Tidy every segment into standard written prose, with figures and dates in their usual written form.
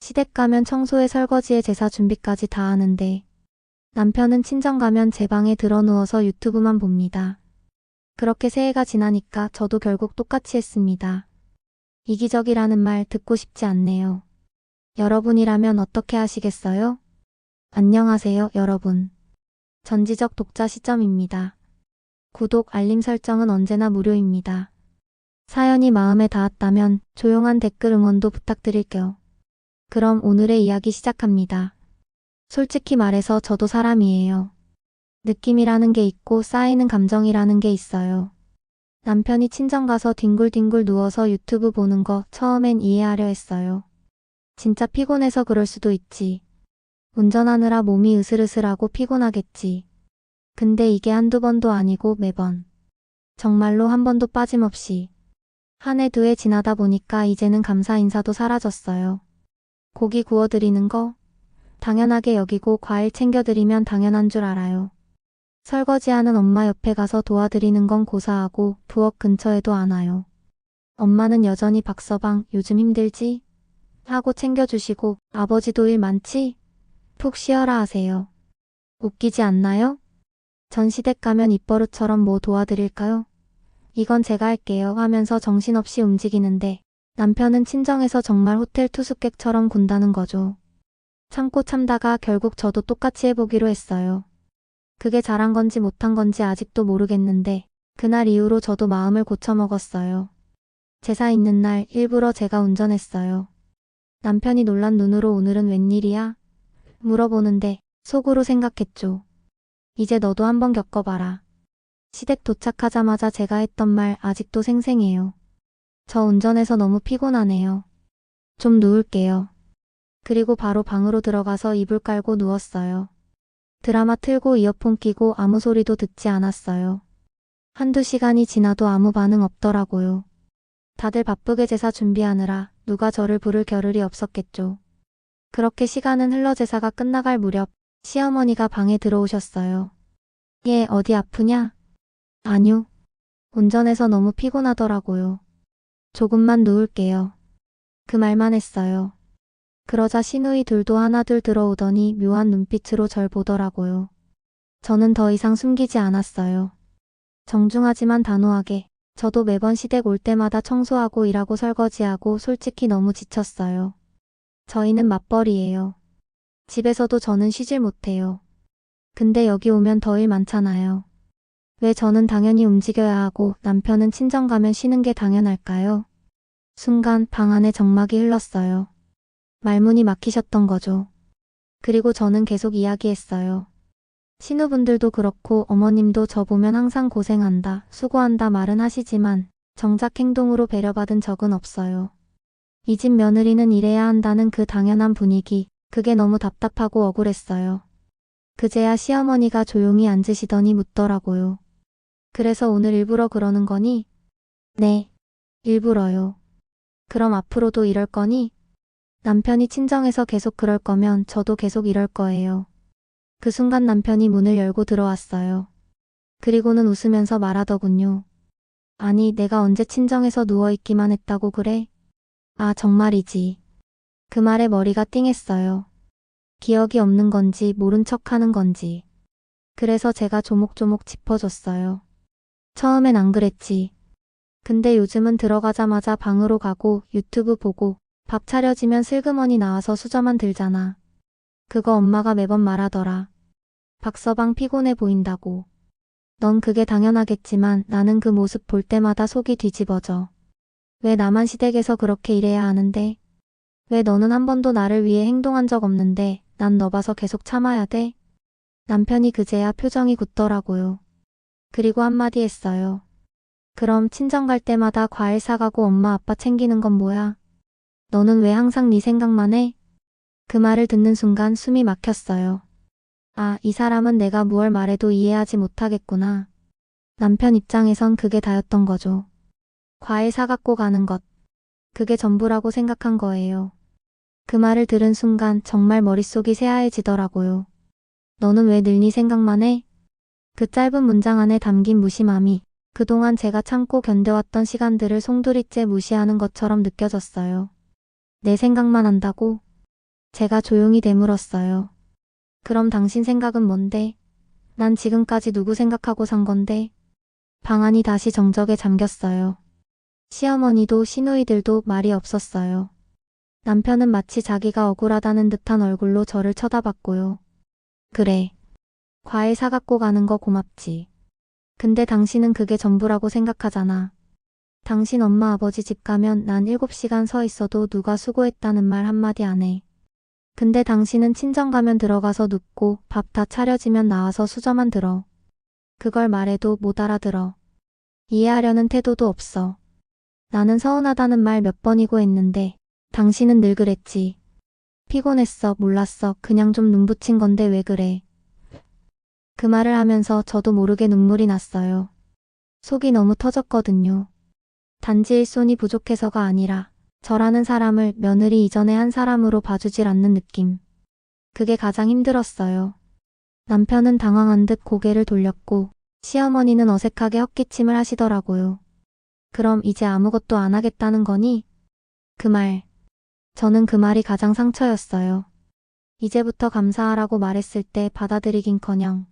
시댁 가면 청소에 설거지에 제사 준비까지 다 하는데 남편은 친정 가면 제 방에 들어 누워서 유튜브만 봅니다. 그렇게 새해가 지나니까 저도 결국 똑같이 했습니다. 이기적이라는 말 듣고 싶지 않네요. 여러분이라면 어떻게 하시겠어요? 안녕하세요, 여러분. 전지적 독자 시점입니다. 구독, 알림 설정은 언제나 무료입니다. 사연이 마음에 닿았다면 조용한 댓글 응원도 부탁드릴게요. 그럼 오늘의 이야기 시작합니다. 솔직히 말해서 저도 사람이에요. 느낌이라는 게 있고 쌓이는 감정이라는 게 있어요. 남편이 친정 가서 뒹굴뒹굴 누워서 유튜브 보는 거 처음엔 이해하려 했어요. 진짜 피곤해서 그럴 수도 있지. 운전하느라 몸이 으슬으슬하고 피곤하겠지. 근데 이게 한두 번도 아니고 매번. 정말로 한 번도 빠짐없이. 한 해 두 해 지나다 보니까 이제는 감사 인사도 사라졌어요. 고기 구워드리는 거 당연하게 여기고 과일 챙겨드리면 당연한 줄 알아요. 설거지하는 엄마 옆에 가서 도와드리는 건 고사하고 부엌 근처에도 안 와요. 엄마는 여전히 박서방 요즘 힘들지? 하고 챙겨주시고 아버지도 일 많지? 푹 쉬어라 하세요. 웃기지 않나요? 전 시댁 가면 입버릇처럼 뭐 도와드릴까요? 이건 제가 할게요 하면서 정신없이 움직이는데 남편은 친정에서 정말 호텔 투숙객처럼 군다는 거죠. 참고 참다가 결국 저도 똑같이 해보기로 했어요. 그게 잘한 건지 못한 건지 아직도 모르겠는데 그날 이후로 저도 마음을 고쳐먹었어요. 제사 있는 날 일부러 제가 운전했어요. 남편이 놀란 눈으로 오늘은 웬일이야? 물어보는데 속으로 생각했죠. 이제 너도 한번 겪어봐라. 시댁 도착하자마자 제가 했던 말 아직도 생생해요. 저 운전해서 너무 피곤하네요. 좀 누울게요. 그리고 바로 방으로 들어가서 이불 깔고 누웠어요. 드라마 틀고 이어폰 끼고 아무 소리도 듣지 않았어요. 한두 시간이 지나도 아무 반응 없더라고요. 다들 바쁘게 제사 준비하느라 누가 저를 부를 겨를이 없었겠죠. 그렇게 시간은 흘러 제사가 끝나갈 무렵 시어머니가 방에 들어오셨어요. 얘 어디 아프냐? 아뇨. 운전해서 너무 피곤하더라고요. 조금만 누울게요. 그 말만 했어요. 그러자 시누이 둘도 하나둘 들어오더니 묘한 눈빛으로 절 보더라고요. 저는 더 이상 숨기지 않았어요. 정중하지만 단호하게 저도 매번 시댁 올 때마다 청소하고 일하고 설거지하고 솔직히 너무 지쳤어요. 저희는 맞벌이에요. 집에서도 저는 쉬질 못해요. 근데 여기 오면 더 일 많잖아요. 왜 저는 당연히 움직여야 하고 남편은 친정 가면 쉬는 게 당연할까요? 순간 방 안에 정막이 흘렀어요. 말문이 막히셨던 거죠. 그리고 저는 계속 이야기했어요. 신우분들도 그렇고 어머님도 저 보면 항상 고생한다, 수고한다 말은 하시지만 정작 행동으로 배려받은 적은 없어요. 이 집 며느리는 일해야 한다는 그 당연한 분위기, 그게 너무 답답하고 억울했어요. 그제야 시어머니가 조용히 앉으시더니 묻더라고요. 그래서 오늘 일부러 그러는 거니? 네, 일부러요. 그럼 앞으로도 이럴 거니? 남편이 친정에서 계속 그럴 거면 저도 계속 이럴 거예요. 그 순간 남편이 문을 열고 들어왔어요. 그리고는 웃으면서 말하더군요. 아니, 내가 언제 친정에서 누워있기만 했다고 그래? 아, 정말이지. 그 말에 머리가 띵했어요. 기억이 없는 건지 모른 척 하는 건지. 그래서 제가 조목조목 짚어줬어요. 처음엔 안 그랬지. 근데 요즘은 들어가자마자 방으로 가고 유튜브 보고 밥 차려지면 슬그머니 나와서 수저만 들잖아. 그거 엄마가 매번 말하더라. 박서방 피곤해 보인다고. 넌 그게 당연하겠지만 나는 그 모습 볼 때마다 속이 뒤집어져. 왜 나만 시댁에서 그렇게 일해야 하는데? 왜 너는 한 번도 나를 위해 행동한 적 없는데 난 너 봐서 계속 참아야 돼? 남편이 그제야 표정이 굳더라고요. 그리고 한마디 했어요. 그럼 친정 갈 때마다 과일 사가고 엄마 아빠 챙기는 건 뭐야? 너는 왜 항상 네 생각만 해? 그 말을 듣는 순간 숨이 막혔어요. 아, 이 사람은 내가 무얼 말해도 이해하지 못하겠구나. 남편 입장에선 그게 다였던 거죠. 과일 사갖고 가는 것. 그게 전부라고 생각한 거예요. 그 말을 들은 순간 정말 머릿속이 새하얘지더라고요. 너는 왜 늘 네 생각만 해? 그 짧은 문장 안에 담긴 무심함이 그동안 제가 참고 견뎌왔던 시간들을 송두리째 무시하는 것처럼 느껴졌어요. 내 생각만 한다고? 제가 조용히 되물었어요. 그럼 당신 생각은 뭔데? 난 지금까지 누구 생각하고 산 건데? 방안이 다시 정적에 잠겼어요. 시어머니도 시누이들도 말이 없었어요. 남편은 마치 자기가 억울하다는 듯한 얼굴로 저를 쳐다봤고요. 그래. 과일 사갖고 가는 거 고맙지. 근데 당신은 그게 전부라고 생각하잖아. 당신 엄마 아버지 집 가면 난 7시간 서 있어도 누가 수고했다는 말 한마디 안 해. 근데 당신은 친정 가면 들어가서 눕고 밥 다 차려지면 나와서 수저만 들어. 그걸 말해도 못 알아들어. 이해하려는 태도도 없어. 나는 서운하다는 말 몇 번이고 했는데 당신은 늘 그랬지. 피곤했어, 몰랐어, 그냥 좀 눈붙인 건데 왜 그래. 그 말을 하면서 저도 모르게 눈물이 났어요. 속이 너무 터졌거든요. 단지 일손이 부족해서가 아니라 저라는 사람을 며느리 이전에 한 사람으로 봐주질 않는 느낌. 그게 가장 힘들었어요. 남편은 당황한 듯 고개를 돌렸고 시어머니는 어색하게 헛기침을 하시더라고요. 그럼 이제 아무것도 안 하겠다는 거니? 그 말. 저는 그 말이 가장 상처였어요. 이제부터 감사하라고 말했을 때 받아들이긴커녕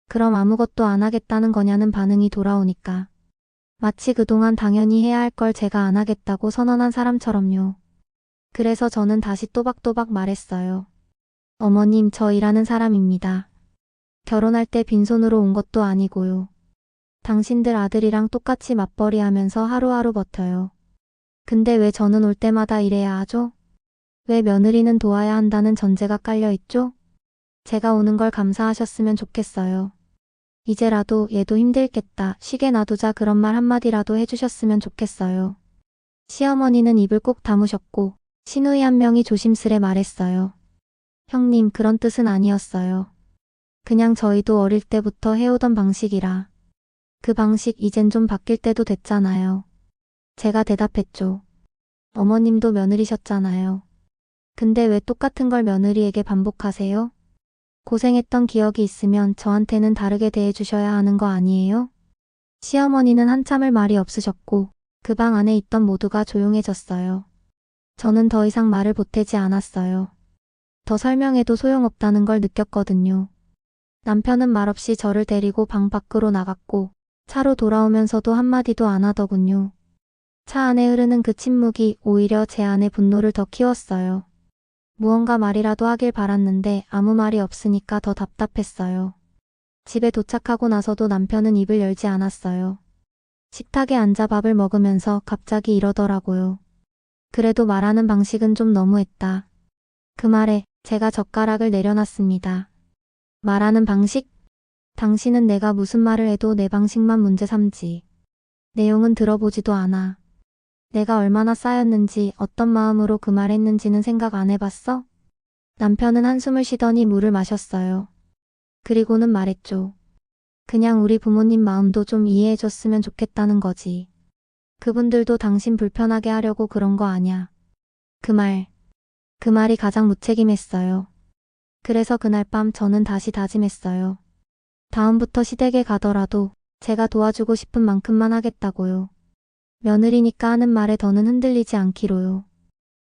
그럼 아무것도 안 하겠다는 거냐는 반응이 돌아오니까 마치 그동안 당연히 해야 할 걸 제가 안 하겠다고 선언한 사람처럼요. 그래서 저는 다시 또박또박 말했어요. 어머님, 저 일하는 사람입니다. 결혼할 때 빈손으로 온 것도 아니고요. 당신들 아들이랑 똑같이 맞벌이 하면서 하루하루 버텨요. 근데 왜 저는 올 때마다 일해야 하죠? 왜 며느리는 도와야 한다는 전제가 깔려있죠? 제가 오는 걸 감사하셨으면 좋겠어요. 이제라도 얘도 힘들겠다, 쉬게 놔두자 그런 말 한마디라도 해주셨으면 좋겠어요. 시어머니는 입을 꼭 다무셨고 시누이 한 명이 조심스레 말했어요. 형님, 그런 뜻은 아니었어요. 그냥 저희도 어릴 때부터 해오던 방식이라. 그 방식 이젠 좀 바뀔 때도 됐잖아요. 제가 대답했죠. 어머님도 며느리셨잖아요. 근데 왜 똑같은 걸 며느리에게 반복하세요? 고생했던 기억이 있으면 저한테는 다르게 대해주셔야 하는 거 아니에요? 시어머니는 한참을 말이 없으셨고 그 방 안에 있던 모두가 조용해졌어요. 저는 더 이상 말을 보태지 않았어요. 더 설명해도 소용없다는 걸 느꼈거든요. 남편은 말없이 저를 데리고 방 밖으로 나갔고 차로 돌아오면서도 한마디도 안 하더군요. 차 안에 흐르는 그 침묵이 오히려 제 안의 분노를 더 키웠어요. 무언가 말이라도 하길 바랐는데 아무 말이 없으니까 더 답답했어요. 집에 도착하고 나서도 남편은 입을 열지 않았어요. 식탁에 앉아 밥을 먹으면서 갑자기 이러더라고요. 그래도 말하는 방식은 좀 너무했다. 그 말에 제가 젓가락을 내려놨습니다. 말하는 방식? 당신은 내가 무슨 말을 해도 내 방식만 문제 삼지. 내용은 들어보지도 않아. 내가 얼마나 쌓였는지 어떤 마음으로 그 말 했는지는 생각 안 해봤어? 남편은 한숨을 쉬더니 물을 마셨어요. 그리고는 말했죠. 그냥 우리 부모님 마음도 좀 이해해줬으면 좋겠다는 거지. 그분들도 당신 불편하게 하려고 그런 거 아냐. 그 말이 가장 무책임했어요. 그래서 그날 밤 저는 다시 다짐했어요. 다음부터 시댁에 가더라도 제가 도와주고 싶은 만큼만 하겠다고요. 며느리니까 하는 말에 더는 흔들리지 않기로요.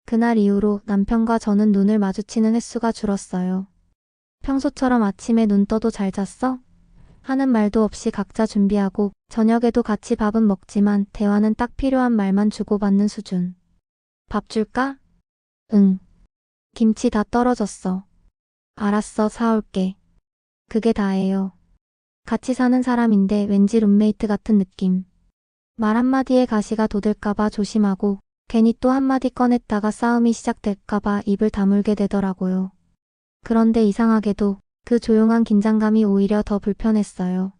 그날 이후로 남편과 저는 눈을 마주치는 횟수가 줄었어요. 평소처럼 아침에 눈 떠도 잘 잤어? 하는 말도 없이 각자 준비하고 저녁에도 같이 밥은 먹지만 대화는 딱 필요한 말만 주고받는 수준. 밥 줄까? 응. 김치 다 떨어졌어. 알았어, 사올게. 그게 다예요. 같이 사는 사람인데 왠지 룸메이트 같은 느낌. 말 한마디에 가시가 돋을까봐 조심하고 괜히 또 한마디 꺼냈다가 싸움이 시작될까봐 입을 다물게 되더라고요. 그런데 이상하게도 그 조용한 긴장감이 오히려 더 불편했어요.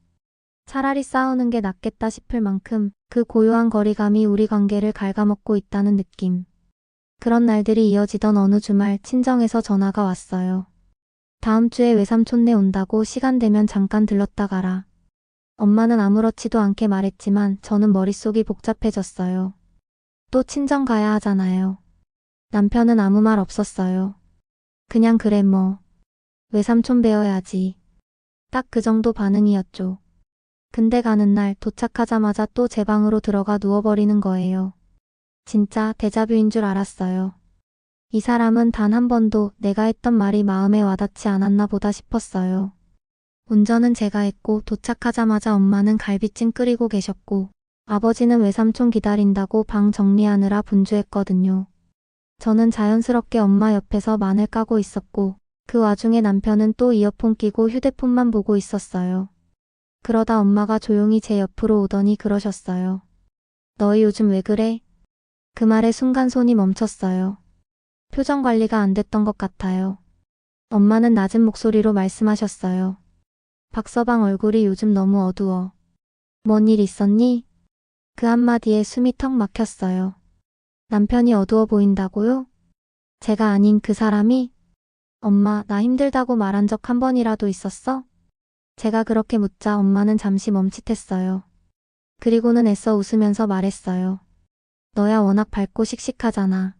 차라리 싸우는 게 낫겠다 싶을 만큼 그 고요한 거리감이 우리 관계를 갉아먹고 있다는 느낌. 그런 날들이 이어지던 어느 주말 친정에서 전화가 왔어요. 다음 주에 외삼촌네 온다고 시간 되면 잠깐 들렀다 가라. 엄마는 아무렇지도 않게 말했지만 저는 머릿속이 복잡해졌어요. 또 친정 가야 하잖아요. 남편은 아무 말 없었어요. 그냥 그래 뭐. 외삼촌 뵈어야지. 딱 그 정도 반응이었죠. 근데 가는 날 도착하자마자 또 제 방으로 들어가 누워버리는 거예요. 진짜 데자뷰인 줄 알았어요. 이 사람은 단 한 번도 내가 했던 말이 마음에 와닿지 않았나 보다 싶었어요. 운전은 제가 했고 도착하자마자 엄마는 갈비찜 끓이고 계셨고 아버지는 외삼촌 기다린다고 방 정리하느라 분주했거든요. 저는 자연스럽게 엄마 옆에서 마늘 까고 있었고 그 와중에 남편은 또 이어폰 끼고 휴대폰만 보고 있었어요. 그러다 엄마가 조용히 제 옆으로 오더니 그러셨어요. 너희 요즘 왜 그래? 그 말에 순간 손이 멈췄어요. 표정 관리가 안 됐던 것 같아요. 엄마는 낮은 목소리로 말씀하셨어요. 박서방 얼굴이 요즘 너무 어두워. 뭔 일 있었니? 그 한마디에 숨이 턱 막혔어요. 남편이 어두워 보인다고요? 제가 아닌 그 사람이? 엄마, 나 힘들다고 말한 적 한 번이라도 있었어? 제가 그렇게 묻자 엄마는 잠시 멈칫했어요. 그리고는 애써 웃으면서 말했어요. 너야 워낙 밝고 씩씩하잖아.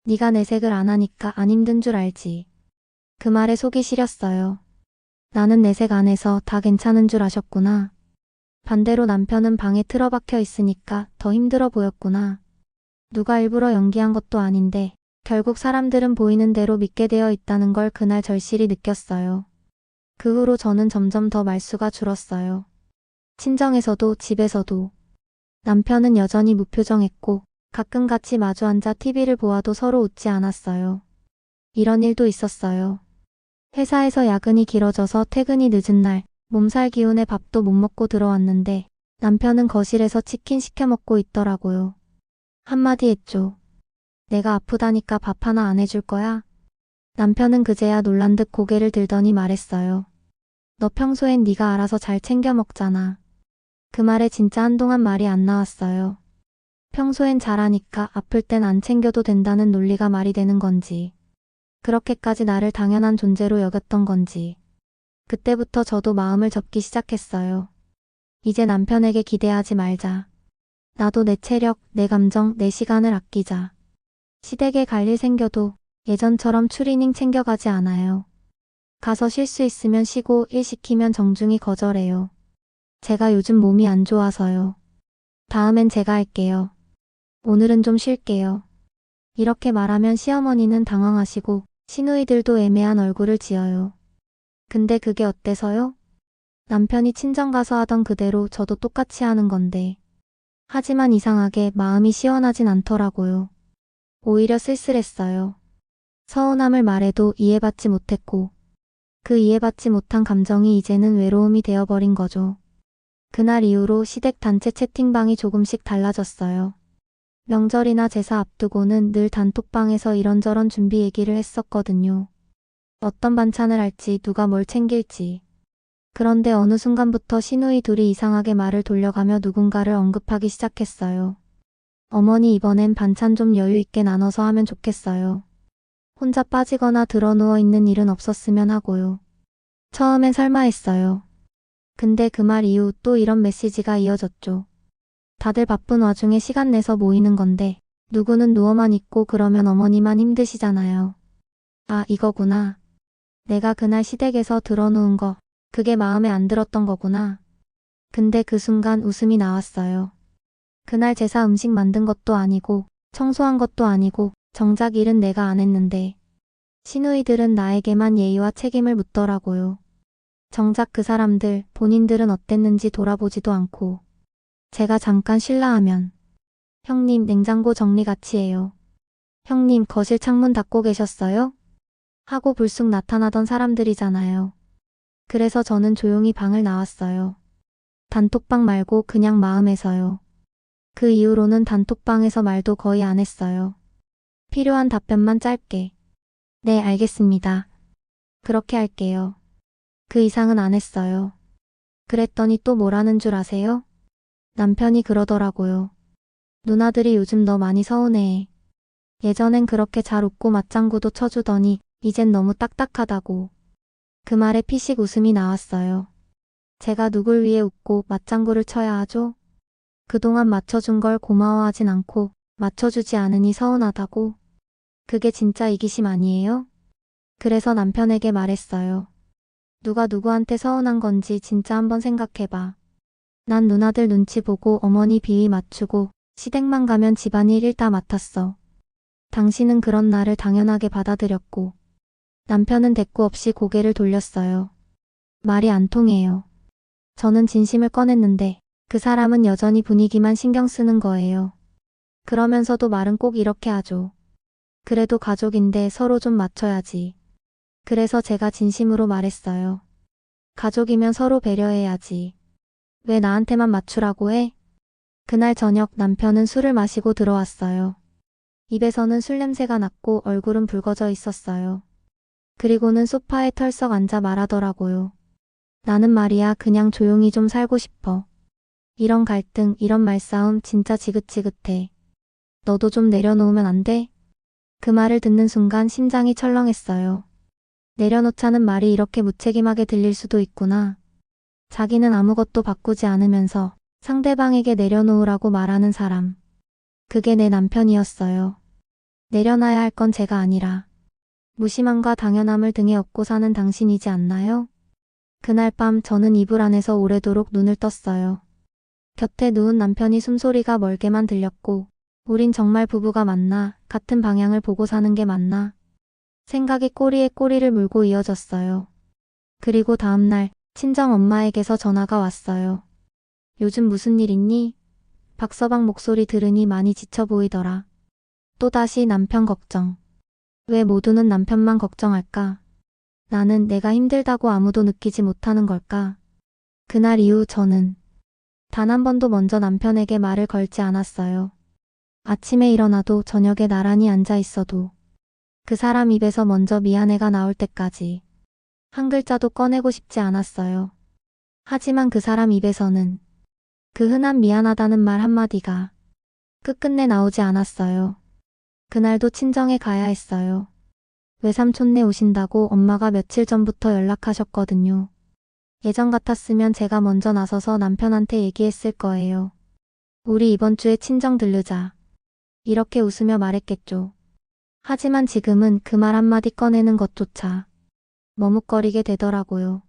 네가 내색을 안 하니까 안 힘든 줄 알지. 그 말에 속이 시렸어요. 나는 내색 안 해서 다 괜찮은 줄 아셨구나. 반대로 남편은 방에 틀어박혀 있으니까 더 힘들어 보였구나. 누가 일부러 연기한 것도 아닌데 결국 사람들은 보이는 대로 믿게 되어 있다는 걸 그날 절실히 느꼈어요. 그 후로 저는 점점 더 말수가 줄었어요. 친정에서도 집에서도. 남편은 여전히 무표정했고 가끔 같이 마주 앉아 TV를 보아도 서로 웃지 않았어요. 이런 일도 있었어요. 회사에서 야근이 길어져서 퇴근이 늦은 날 몸살 기운에 밥도 못 먹고 들어왔는데 남편은 거실에서 치킨 시켜 먹고 있더라고요. 한마디 했죠. 내가 아프다니까 밥 하나 안 해줄 거야? 남편은 그제야 놀란 듯 고개를 들더니 말했어요. 너 평소엔 네가 알아서 잘 챙겨 먹잖아. 그 말에 진짜 한동안 말이 안 나왔어요. 평소엔 잘하니까 아플 땐 안 챙겨도 된다는 논리가 말이 되는 건지, 그렇게까지 나를 당연한 존재로 여겼던 건지, 그때부터 저도 마음을 접기 시작했어요. 이제 남편에게 기대하지 말자. 나도 내 체력, 내 감정, 내 시간을 아끼자. 시댁에 갈 일 생겨도 예전처럼 추리닝 챙겨가지 않아요. 가서 쉴 수 있으면 쉬고 일 시키면 정중히 거절해요. 제가 요즘 몸이 안 좋아서요. 다음엔 제가 할게요. 오늘은 좀 쉴게요. 이렇게 말하면 시어머니는 당황하시고 시누이들도 애매한 얼굴을 지어요. 근데 그게 어때서요? 남편이 친정 가서 하던 그대로 저도 똑같이 하는 건데. 하지만 이상하게 마음이 시원하진 않더라고요. 오히려 쓸쓸했어요. 서운함을 말해도 이해받지 못했고 그 이해받지 못한 감정이 이제는 외로움이 되어버린 거죠. 그날 이후로 시댁 단체 채팅방이 조금씩 달라졌어요. 명절이나 제사 앞두고는 늘 단톡방에서 이런저런 준비 얘기를 했었거든요. 어떤 반찬을 할지 누가 뭘 챙길지. 그런데 어느 순간부터 시누이 둘이 이상하게 말을 돌려가며 누군가를 언급하기 시작했어요. 어머니 이번엔 반찬 좀 여유 있게 나눠서 하면 좋겠어요. 혼자 빠지거나 드러누워 있는 일은 없었으면 하고요. 처음엔 설마 했어요. 근데 그 말 이후 또 이런 메시지가 이어졌죠. 다들 바쁜 와중에 시간 내서 모이는 건데 누구는 누워만 있고 그러면 어머니만 힘드시잖아요. 아, 이거구나. 내가 그날 시댁에서 들어놓은 거, 그게 마음에 안 들었던 거구나. 근데 그 순간 웃음이 나왔어요. 그날 제사 음식 만든 것도 아니고 청소한 것도 아니고 정작 일은 내가 안 했는데 시누이들은 나에게만 예의와 책임을 묻더라고요. 정작 그 사람들 본인들은 어땠는지 돌아보지도 않고 제가 잠깐 쉴라 하면 형님 냉장고 정리 같이 해요. 형님 거실 창문 닫고 계셨어요? 하고 불쑥 나타나던 사람들이잖아요. 그래서 저는 조용히 방을 나왔어요. 단톡방 말고 그냥 마음에서요. 그 이후로는 단톡방에서 말도 거의 안 했어요. 필요한 답변만 짧게. 네, 알겠습니다. 그렇게 할게요. 그 이상은 안 했어요. 그랬더니 또 뭐라는 줄 아세요? 남편이 그러더라고요. 누나들이 요즘 너 많이 서운해해. 예전엔 그렇게 잘 웃고 맞장구도 쳐주더니 이젠 너무 딱딱하다고. 그 말에 피식 웃음이 나왔어요. 제가 누굴 위해 웃고 맞장구를 쳐야 하죠? 그동안 맞춰준 걸 고마워하진 않고 맞춰주지 않으니 서운하다고? 그게 진짜 이기심 아니에요? 그래서 남편에게 말했어요. 누가 누구한테 서운한 건지 진짜 한번 생각해봐. 난 누나들 눈치 보고 어머니 비위 맞추고 시댁만 가면 집안일 일 다 맡았어. 당신은 그런 나를 당연하게 받아들였고 남편은 대꾸 없이 고개를 돌렸어요. 말이 안 통해요. 저는 진심을 꺼냈는데 그 사람은 여전히 분위기만 신경 쓰는 거예요. 그러면서도 말은 꼭 이렇게 하죠. 그래도 가족인데 서로 좀 맞춰야지. 그래서 제가 진심으로 말했어요. 가족이면 서로 배려해야지. 왜 나한테만 맞추라고 해? 그날 저녁 남편은 술을 마시고 들어왔어요. 입에서는 술 냄새가 났고 얼굴은 붉어져 있었어요. 그리고는 소파에 털썩 앉아 말하더라고요. 나는 말이야 그냥 조용히 좀 살고 싶어. 이런 갈등, 이런 말싸움 진짜 지긋지긋해. 너도 좀 내려놓으면 안 돼? 그 말을 듣는 순간 심장이 철렁했어요. 내려놓자는 말이 이렇게 무책임하게 들릴 수도 있구나. 자기는 아무것도 바꾸지 않으면서 상대방에게 내려놓으라고 말하는 사람. 그게 내 남편이었어요. 내려놔야 할 건 제가 아니라 무심함과 당연함을 등에 업고 사는 당신이지 않나요? 그날 밤 저는 이불 안에서 오래도록 눈을 떴어요. 곁에 누운 남편이 숨소리가 멀게만 들렸고 우린 정말 부부가 맞나? 같은 방향을 보고 사는 게 맞나? 생각이 꼬리에 꼬리를 물고 이어졌어요. 그리고 다음날 친정 엄마에게서 전화가 왔어요. 요즘 무슨 일 있니? 박서방 목소리 들으니 많이 지쳐 보이더라. 또다시 남편 걱정. 왜 모두는 남편만 걱정할까? 나는 내가 힘들다고 아무도 느끼지 못하는 걸까? 그날 이후 저는 단 한 번도 먼저 남편에게 말을 걸지 않았어요. 아침에 일어나도 저녁에 나란히 앉아 있어도 그 사람 입에서 먼저 미안해가 나올 때까지 한 글자도 꺼내고 싶지 않았어요. 하지만 그 사람 입에서는 그 흔한 미안하다는 말 한마디가 끝끝내 나오지 않았어요. 그날도 친정에 가야 했어요. 외삼촌네 오신다고 엄마가 며칠 전부터 연락하셨거든요. 예전 같았으면 제가 먼저 나서서 남편한테 얘기했을 거예요. 우리 이번 주에 친정 들르자. 이렇게 웃으며 말했겠죠. 하지만 지금은 그 말 한마디 꺼내는 것조차 머뭇거리게 되더라고요.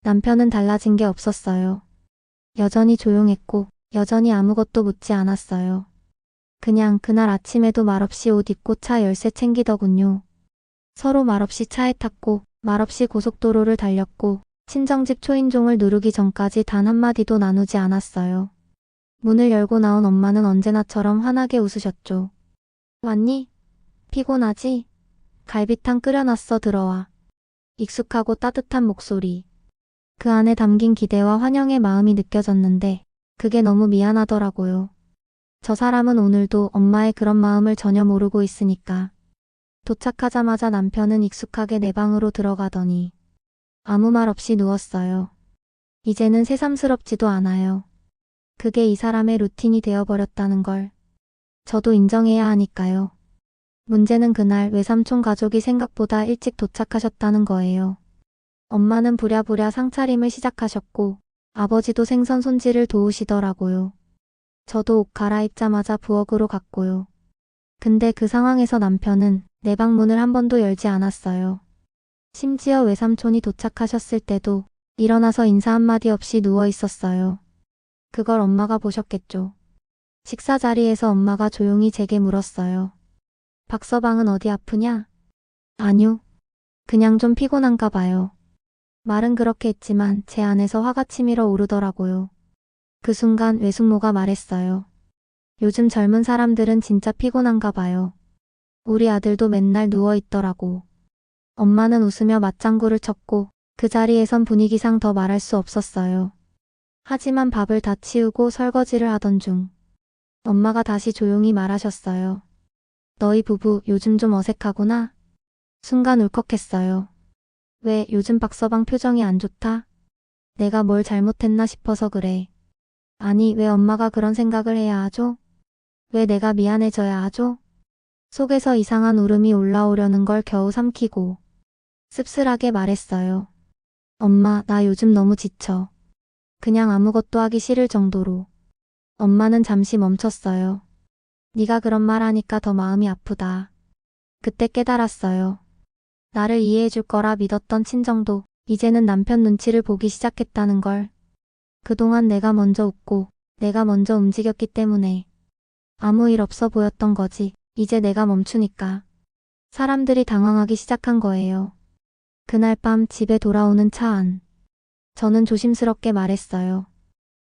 남편은 달라진 게 없었어요. 여전히 조용했고 여전히 아무것도 묻지 않았어요. 그냥 그날 아침에도 말없이 옷 입고 차 열쇠 챙기더군요. 서로 말없이 차에 탔고 말없이 고속도로를 달렸고 친정집 초인종을 누르기 전까지 단 한마디도 나누지 않았어요. 문을 열고 나온 엄마는 언제나처럼 환하게 웃으셨죠. 왔니? 피곤하지? 갈비탕 끓여놨어 들어와. 익숙하고 따뜻한 목소리. 그 안에 담긴 기대와 환영의 마음이 느껴졌는데 그게 너무 미안하더라고요. 저 사람은 오늘도 엄마의 그런 마음을 전혀 모르고 있으니까. 도착하자마자 남편은 익숙하게 내 방으로 들어가더니 아무 말 없이 누웠어요. 이제는 새삼스럽지도 않아요. 그게 이 사람의 루틴이 되어버렸다는 걸 저도 인정해야 하니까요. 문제는 그날 외삼촌 가족이 생각보다 일찍 도착하셨다는 거예요. 엄마는 부랴부랴 상차림을 시작하셨고 아버지도 생선 손질을 도우시더라고요. 저도 옷 갈아입자마자 부엌으로 갔고요. 근데 그 상황에서 남편은 내 방 문을 한 번도 열지 않았어요. 심지어 외삼촌이 도착하셨을 때도 일어나서 인사 한마디 없이 누워 있었어요. 그걸 엄마가 보셨겠죠. 식사 자리에서 엄마가 조용히 제게 물었어요. 박서방은 어디 아프냐? 아뇨. 그냥 좀 피곤한가 봐요. 말은 그렇게 했지만 제 안에서 화가 치밀어 오르더라고요. 그 순간 외숙모가 말했어요. 요즘 젊은 사람들은 진짜 피곤한가 봐요. 우리 아들도 맨날 누워 있더라고. 엄마는 웃으며 맞장구를 쳤고 그 자리에선 분위기상 더 말할 수 없었어요. 하지만 밥을 다 치우고 설거지를 하던 중 엄마가 다시 조용히 말하셨어요. 너희 부부 요즘 좀 어색하구나? 순간 울컥했어요. 왜 요즘 박서방 표정이 안 좋다? 내가 뭘 잘못했나 싶어서 그래. 아니 왜 엄마가 그런 생각을 해야 하죠? 왜 내가 미안해져야 하죠? 속에서 이상한 울음이 올라오려는 걸 겨우 삼키고 씁쓸하게 말했어요. 엄마, 나 요즘 너무 지쳐. 그냥 아무것도 하기 싫을 정도로. 엄마는 잠시 멈췄어요. 네가 그런 말 하니까 더 마음이 아프다. 그때 깨달았어요. 나를 이해해 줄 거라 믿었던 친정도 이제는 남편 눈치를 보기 시작했다는 걸. 그동안 내가 먼저 웃고 내가 먼저 움직였기 때문에 아무 일 없어 보였던 거지. 이제 내가 멈추니까 사람들이 당황하기 시작한 거예요. 그날 밤 집에 돌아오는 차 안. 저는 조심스럽게 말했어요.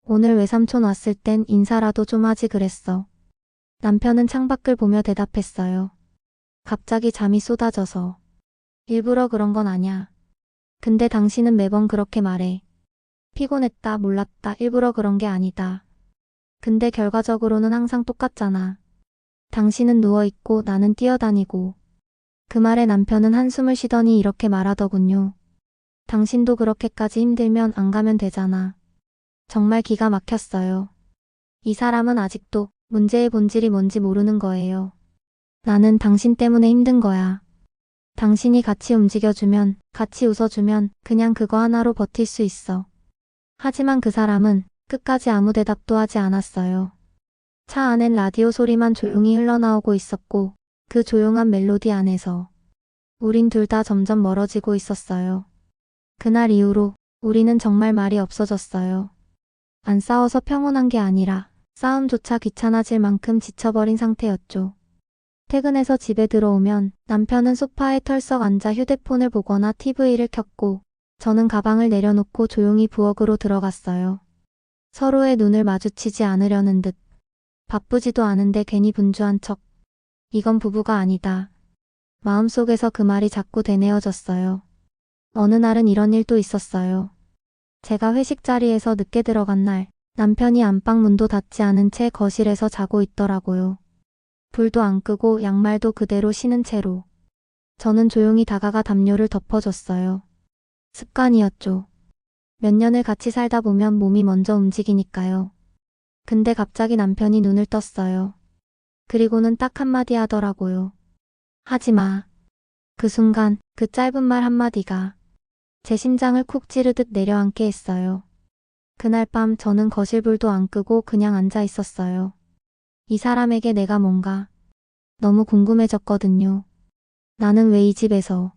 오늘 외삼촌 왔을 땐 인사라도 좀 하지 그랬어. 남편은 창밖을 보며 대답했어요. 갑자기 잠이 쏟아져서. 일부러 그런 건 아냐. 근데 당신은 매번 그렇게 말해. 피곤했다, 몰랐다, 일부러 그런 게 아니다. 근데 결과적으로는 항상 똑같잖아. 당신은 누워있고 나는 뛰어다니고. 그 말에 남편은 한숨을 쉬더니 이렇게 말하더군요. 당신도 그렇게까지 힘들면 안 가면 되잖아. 정말 기가 막혔어요. 이 사람은 아직도 문제의 본질이 뭔지 모르는 거예요. 나는 당신 때문에 힘든 거야. 당신이 같이 움직여주면, 같이 웃어주면 그냥 그거 하나로 버틸 수 있어. 하지만 그 사람은 끝까지 아무 대답도 하지 않았어요. 차 안엔 라디오 소리만 조용히 흘러나오고 있었고 그 조용한 멜로디 안에서 우린 둘 다 점점 멀어지고 있었어요. 그날 이후로 우리는 정말 말이 없어졌어요. 안 싸워서 평온한 게 아니라 싸움조차 귀찮아질 만큼 지쳐버린 상태였죠. 퇴근해서 집에 들어오면 남편은 소파에 털썩 앉아 휴대폰을 보거나 TV를 켰고 저는 가방을 내려놓고 조용히 부엌으로 들어갔어요. 서로의 눈을 마주치지 않으려는 듯. 바쁘지도 않은데 괜히 분주한 척. 이건 부부가 아니다. 마음속에서 그 말이 자꾸 되뇌어졌어요. 어느 날은 이런 일도 있었어요. 제가 회식 자리에서 늦게 들어간 날, 남편이 안방 문도 닫지 않은 채 거실에서 자고 있더라고요. 불도 안 끄고 양말도 그대로 신은 채로. 저는 조용히 다가가 담요를 덮어줬어요. 습관이었죠. 몇 년을 같이 살다 보면 몸이 먼저 움직이니까요. 근데 갑자기 남편이 눈을 떴어요. 그리고는 딱 한마디 하더라고요. 하지 마. 그 순간 그 짧은 말 한마디가 제 심장을 쿡 찌르듯 내려앉게 했어요. 그날 밤 저는 거실불도 안 끄고 그냥 앉아 있었어요. 이 사람에게 내가 뭔가 너무 궁금해졌거든요. 나는 왜 이 집에서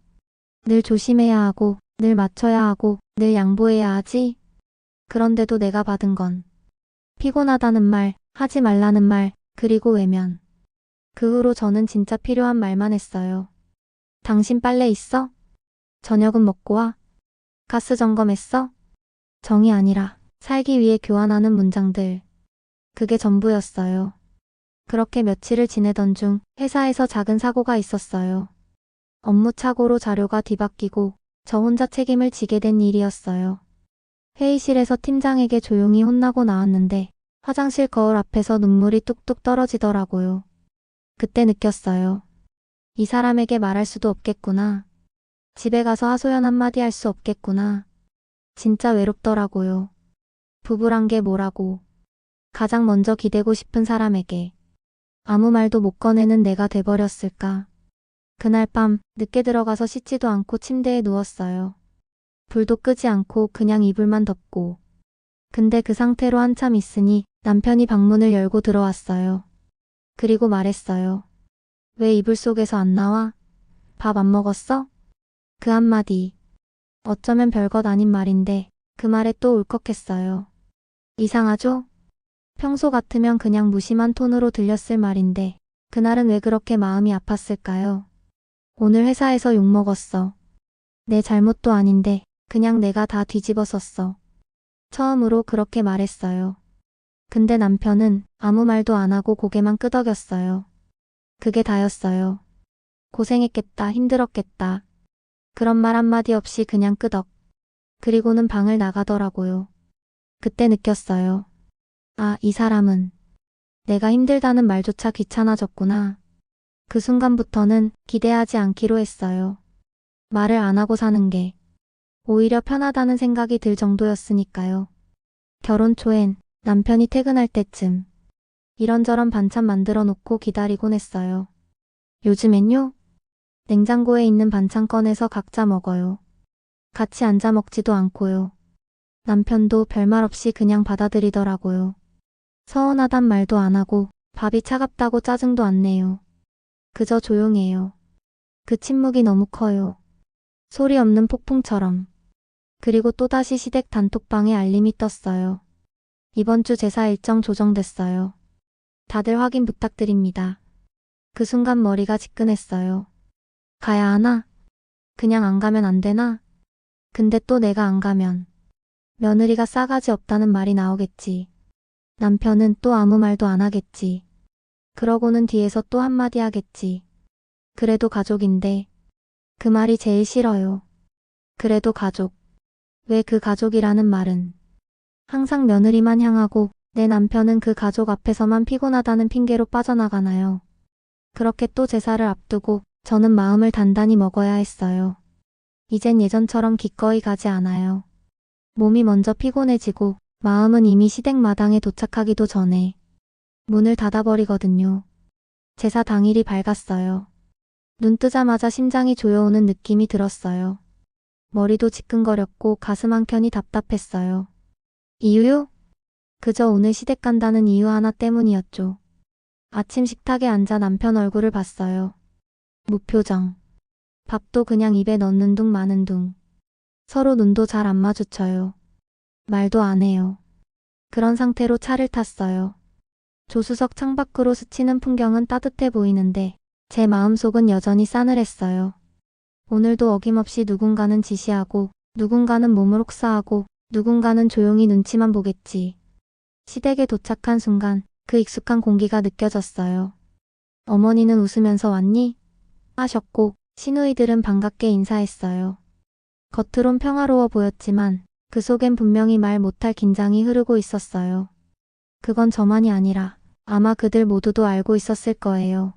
늘 조심해야 하고 늘 맞춰야 하고 늘 양보해야 하지? 그런데도 내가 받은 건 피곤하다는 말, 하지 말라는 말, 그리고 외면. 그 후로 저는 진짜 필요한 말만 했어요. 당신 빨래 있어? 저녁은 먹고 와? 가스 점검했어? 정이 아니라 살기 위해 교환하는 문장들. 그게 전부였어요. 그렇게 며칠을 지내던 중 회사에서 작은 사고가 있었어요. 업무 착오로 자료가 뒤바뀌고 저 혼자 책임을 지게 된 일이었어요. 회의실에서 팀장에게 조용히 혼나고 나왔는데 화장실 거울 앞에서 눈물이 뚝뚝 떨어지더라고요. 그때 느꼈어요. 이 사람에게 말할 수도 없겠구나. 집에 가서 하소연 한마디 할 수 없겠구나. 진짜 외롭더라고요. 부부란 게 뭐라고. 가장 먼저 기대고 싶은 사람에게 아무 말도 못 꺼내는 내가 돼버렸을까. 그날 밤 늦게 들어가서 씻지도 않고 침대에 누웠어요. 불도 끄지 않고 그냥 이불만 덮고. 근데 그 상태로 한참 있으니 남편이 방문을 열고 들어왔어요. 그리고 말했어요. 왜 이불 속에서 안 나와? 밥 안 먹었어? 그 한마디. 어쩌면 별것 아닌 말인데 그 말에 또 울컥했어요. 이상하죠? 평소 같으면 그냥 무심한 톤으로 들렸을 말인데 그날은 왜 그렇게 마음이 아팠을까요? 오늘 회사에서 욕먹었어. 내 잘못도 아닌데 그냥 내가 다 뒤집어섰어. 처음으로 그렇게 말했어요. 근데 남편은 아무 말도 안 하고 고개만 끄덕였어요. 그게 다였어요. 고생했겠다, 힘들었겠다. 그런 말 한마디 없이 그냥 끄덕. 그리고는 방을 나가더라고요. 그때 느꼈어요. 아, 이 사람은 내가 힘들다는 말조차 귀찮아졌구나. 그 순간부터는 기대하지 않기로 했어요. 말을 안 하고 사는 게 오히려 편하다는 생각이 들 정도였으니까요. 결혼 초엔 남편이 퇴근할 때쯤 이런저런 반찬 만들어 놓고 기다리곤 했어요. 요즘엔요? 냉장고에 있는 반찬 꺼내서 각자 먹어요. 같이 앉아 먹지도 않고요. 남편도 별말 없이 그냥 받아들이더라고요. 서운하단 말도 안 하고 밥이 차갑다고 짜증도 안 내요. 그저 조용해요. 그 침묵이 너무 커요. 소리 없는 폭풍처럼. 그리고 또다시 시댁 단톡방에 알림이 떴어요. 이번 주 제사 일정 조정됐어요. 다들 확인 부탁드립니다. 그 순간 머리가 지끈했어요. 가야 하나? 그냥 안 가면 안 되나? 근데 또 내가 안 가면 며느리가 싸가지 없다는 말이 나오겠지. 남편은 또 아무 말도 안 하겠지. 그러고는 뒤에서 또 한마디 하겠지. 그래도 가족인데. 그 말이 제일 싫어요. 그래도 가족. 왜 그 가족이라는 말은 항상 며느리만 향하고 내 남편은 그 가족 앞에서만 피곤하다는 핑계로 빠져나가나요? 그렇게 또 제사를 앞두고 저는 마음을 단단히 먹어야 했어요. 이젠 예전처럼 기꺼이 가지 않아요. 몸이 먼저 피곤해지고 마음은 이미 시댁 마당에 도착하기도 전에 문을 닫아버리거든요. 제사 당일이 밝았어요. 눈 뜨자마자 심장이 조여오는 느낌이 들었어요. 머리도 지끈거렸고 가슴 한켠이 답답했어요. 이유요? 그저 오늘 시댁 간다는 이유 하나 때문이었죠. 아침 식탁에 앉아 남편 얼굴을 봤어요. 무표정. 밥도 그냥 입에 넣는 둥 마는 둥. 서로 눈도 잘 안 마주쳐요. 말도 안 해요. 그런 상태로 차를 탔어요. 조수석 창밖으로 스치는 풍경은 따뜻해 보이는데 제 마음속은 여전히 싸늘했어요. 오늘도 어김없이 누군가는 지시하고 누군가는 몸을 혹사하고 누군가는 조용히 눈치만 보겠지. 시댁에 도착한 순간 그 익숙한 공기가 느껴졌어요. 어머니는 웃으면서 왔니? 하셨고 시누이들은 반갑게 인사했어요. 겉으론 평화로워 보였지만 그 속엔 분명히 말 못할 긴장이 흐르고 있었어요. 그건 저만이 아니라 아마 그들 모두도 알고 있었을 거예요.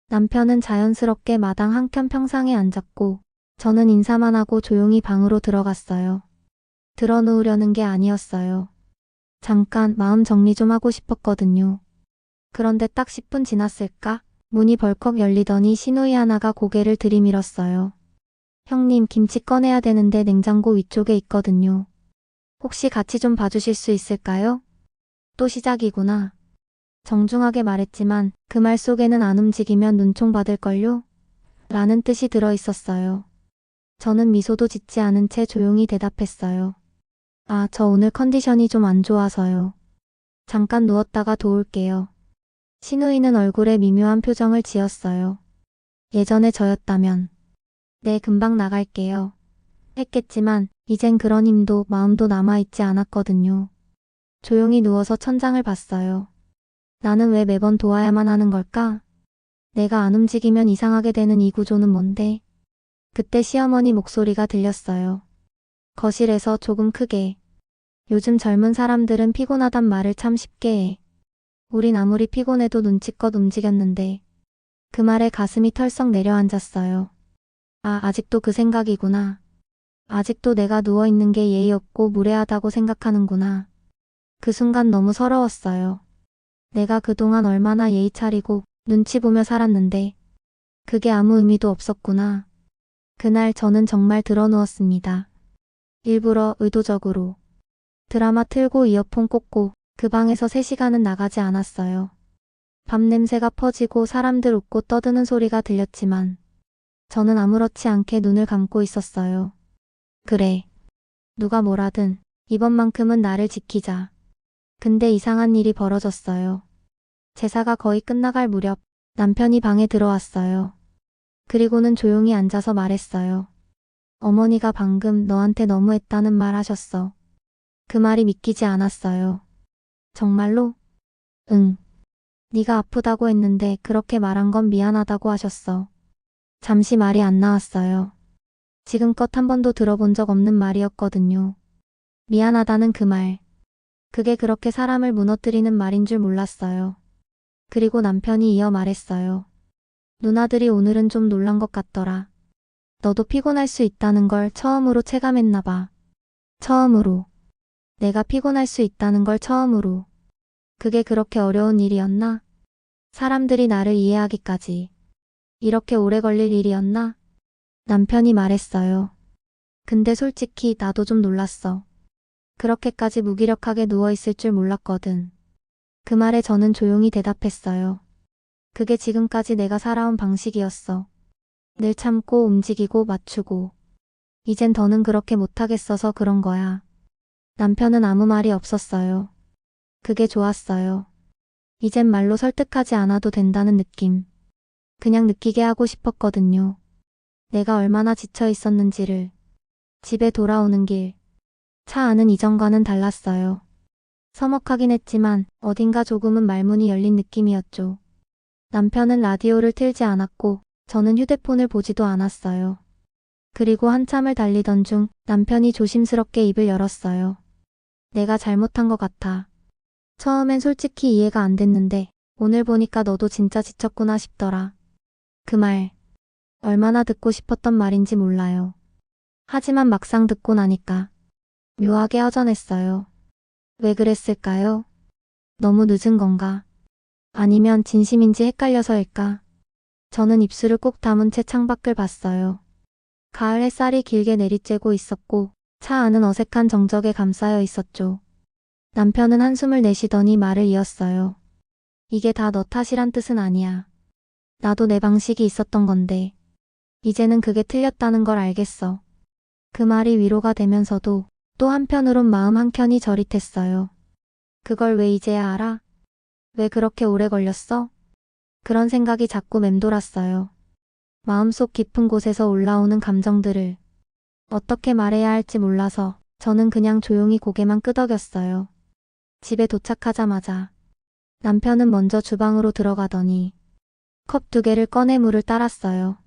남편은 자연스럽게 마당 한켠 평상에 앉았고 저는 인사만 하고 조용히 방으로 들어갔어요. 들어누우려는 게 아니었어요. 잠깐 마음 정리 좀 하고 싶었거든요. 그런데 딱 10분 지났을까? 문이 벌컥 열리더니 시누이 하나가 고개를 들이밀었어요. 형님, 김치 꺼내야 되는데 냉장고 위쪽에 있거든요. 혹시 같이 좀 봐주실 수 있을까요? 또 시작이구나. 정중하게 말했지만 그 말 속에는 안 움직이면 눈총 받을걸요? 라는 뜻이 들어 있었어요. 저는 미소도 짓지 않은 채 조용히 대답했어요. 아, 저 오늘 컨디션이 좀 안 좋아서요. 잠깐 누웠다가 도울게요. 시누이는 얼굴에 미묘한 표정을 지었어요. 예전에 저였다면 네, 금방 나갈게요. 했겠지만 이젠 그런 힘도 마음도 남아있지 않았거든요. 조용히 누워서 천장을 봤어요. 나는 왜 매번 도와야만 하는 걸까? 내가 안 움직이면 이상하게 되는 이 구조는 뭔데? 그때 시어머니 목소리가 들렸어요. 거실에서 조금 크게. 요즘 젊은 사람들은 피곤하단 말을 참 쉽게 해. 우린 아무리 피곤해도 눈치껏 움직였는데. 그 말에 가슴이 털썩 내려앉았어요. 아, 아직도 그 생각이구나. 아직도 내가 누워있는 게 예의 없고 무례하다고 생각하는구나. 그 순간 너무 서러웠어요. 내가 그동안 얼마나 예의 차리고 눈치 보며 살았는데 그게 아무 의미도 없었구나. 그날 저는 정말 드러누웠습니다. 일부러 의도적으로. 드라마 틀고 이어폰 꽂고 그 방에서 3시간은 나가지 않았어요. 밤 냄새가 퍼지고 사람들 웃고 떠드는 소리가 들렸지만 저는 아무렇지 않게 눈을 감고 있었어요. 그래. 누가 뭐라든 이번만큼은 나를 지키자. 근데 이상한 일이 벌어졌어요. 제사가 거의 끝나갈 무렵 남편이 방에 들어왔어요. 그리고는 조용히 앉아서 말했어요. 어머니가 방금 너한테 너무했다는 말 하셨어. 그 말이 믿기지 않았어요. 정말로? 응. 네가 아프다고 했는데 그렇게 말한 건 미안하다고 하셨어. 잠시 말이 안 나왔어요. 지금껏 한 번도 들어본 적 없는 말이었거든요. 미안하다는 그 말. 그게 그렇게 사람을 무너뜨리는 말인 줄 몰랐어요. 그리고 남편이 이어 말했어요. 누나들이 오늘은 좀 놀란 것 같더라. 너도 피곤할 수 있다는 걸 처음으로 체감했나 봐. 처음으로. 내가 피곤할 수 있다는 걸 처음으로. 그게 그렇게 어려운 일이었나? 사람들이 나를 이해하기까지. 이렇게 오래 걸릴 일이었나? 남편이 말했어요. 근데 솔직히 나도 좀 놀랐어. 그렇게까지 무기력하게 누워있을 줄 몰랐거든. 그 말에 저는 조용히 대답했어요. 그게 지금까지 내가 살아온 방식이었어. 늘 참고 움직이고 맞추고. 이젠 더는 그렇게 못하겠어서 그런 거야. 남편은 아무 말이 없었어요. 그게 좋았어요. 이젠 말로 설득하지 않아도 된다는 느낌. 그냥 느끼게 하고 싶었거든요. 내가 얼마나 지쳐 있었는지를. 집에 돌아오는 길. 차 안은 이전과는 달랐어요. 서먹하긴 했지만 어딘가 조금은 말문이 열린 느낌이었죠. 남편은 라디오를 틀지 않았고 저는 휴대폰을 보지도 않았어요. 그리고 한참을 달리던 중 남편이 조심스럽게 입을 열었어요. 내가 잘못한 것 같아. 처음엔 솔직히 이해가 안 됐는데 오늘 보니까 너도 진짜 지쳤구나 싶더라. 그 말, 얼마나 듣고 싶었던 말인지 몰라요. 하지만 막상 듣고 나니까 묘하게 허전했어요. 왜 그랬을까요? 너무 늦은 건가? 아니면 진심인지 헷갈려서일까? 저는 입술을 꼭 다문 채 창밖을 봤어요. 가을 햇살이 길게 내리쬐고 있었고 차 안은 어색한 정적에 감싸여 있었죠. 남편은 한숨을 내쉬더니 말을 이었어요. 이게 다 너 탓이란 뜻은 아니야. 나도 내 방식이 있었던 건데 이제는 그게 틀렸다는 걸 알겠어. 그 말이 위로가 되면서도 또 한편으론 마음 한켠이 저릿했어요. 그걸 왜 이제야 알아? 왜 그렇게 오래 걸렸어? 그런 생각이 자꾸 맴돌았어요. 마음속 깊은 곳에서 올라오는 감정들을 어떻게 말해야 할지 몰라서 저는 그냥 조용히 고개만 끄덕였어요. 집에 도착하자마자 남편은 먼저 주방으로 들어가더니 컵 2개를 꺼내 물을 따랐어요.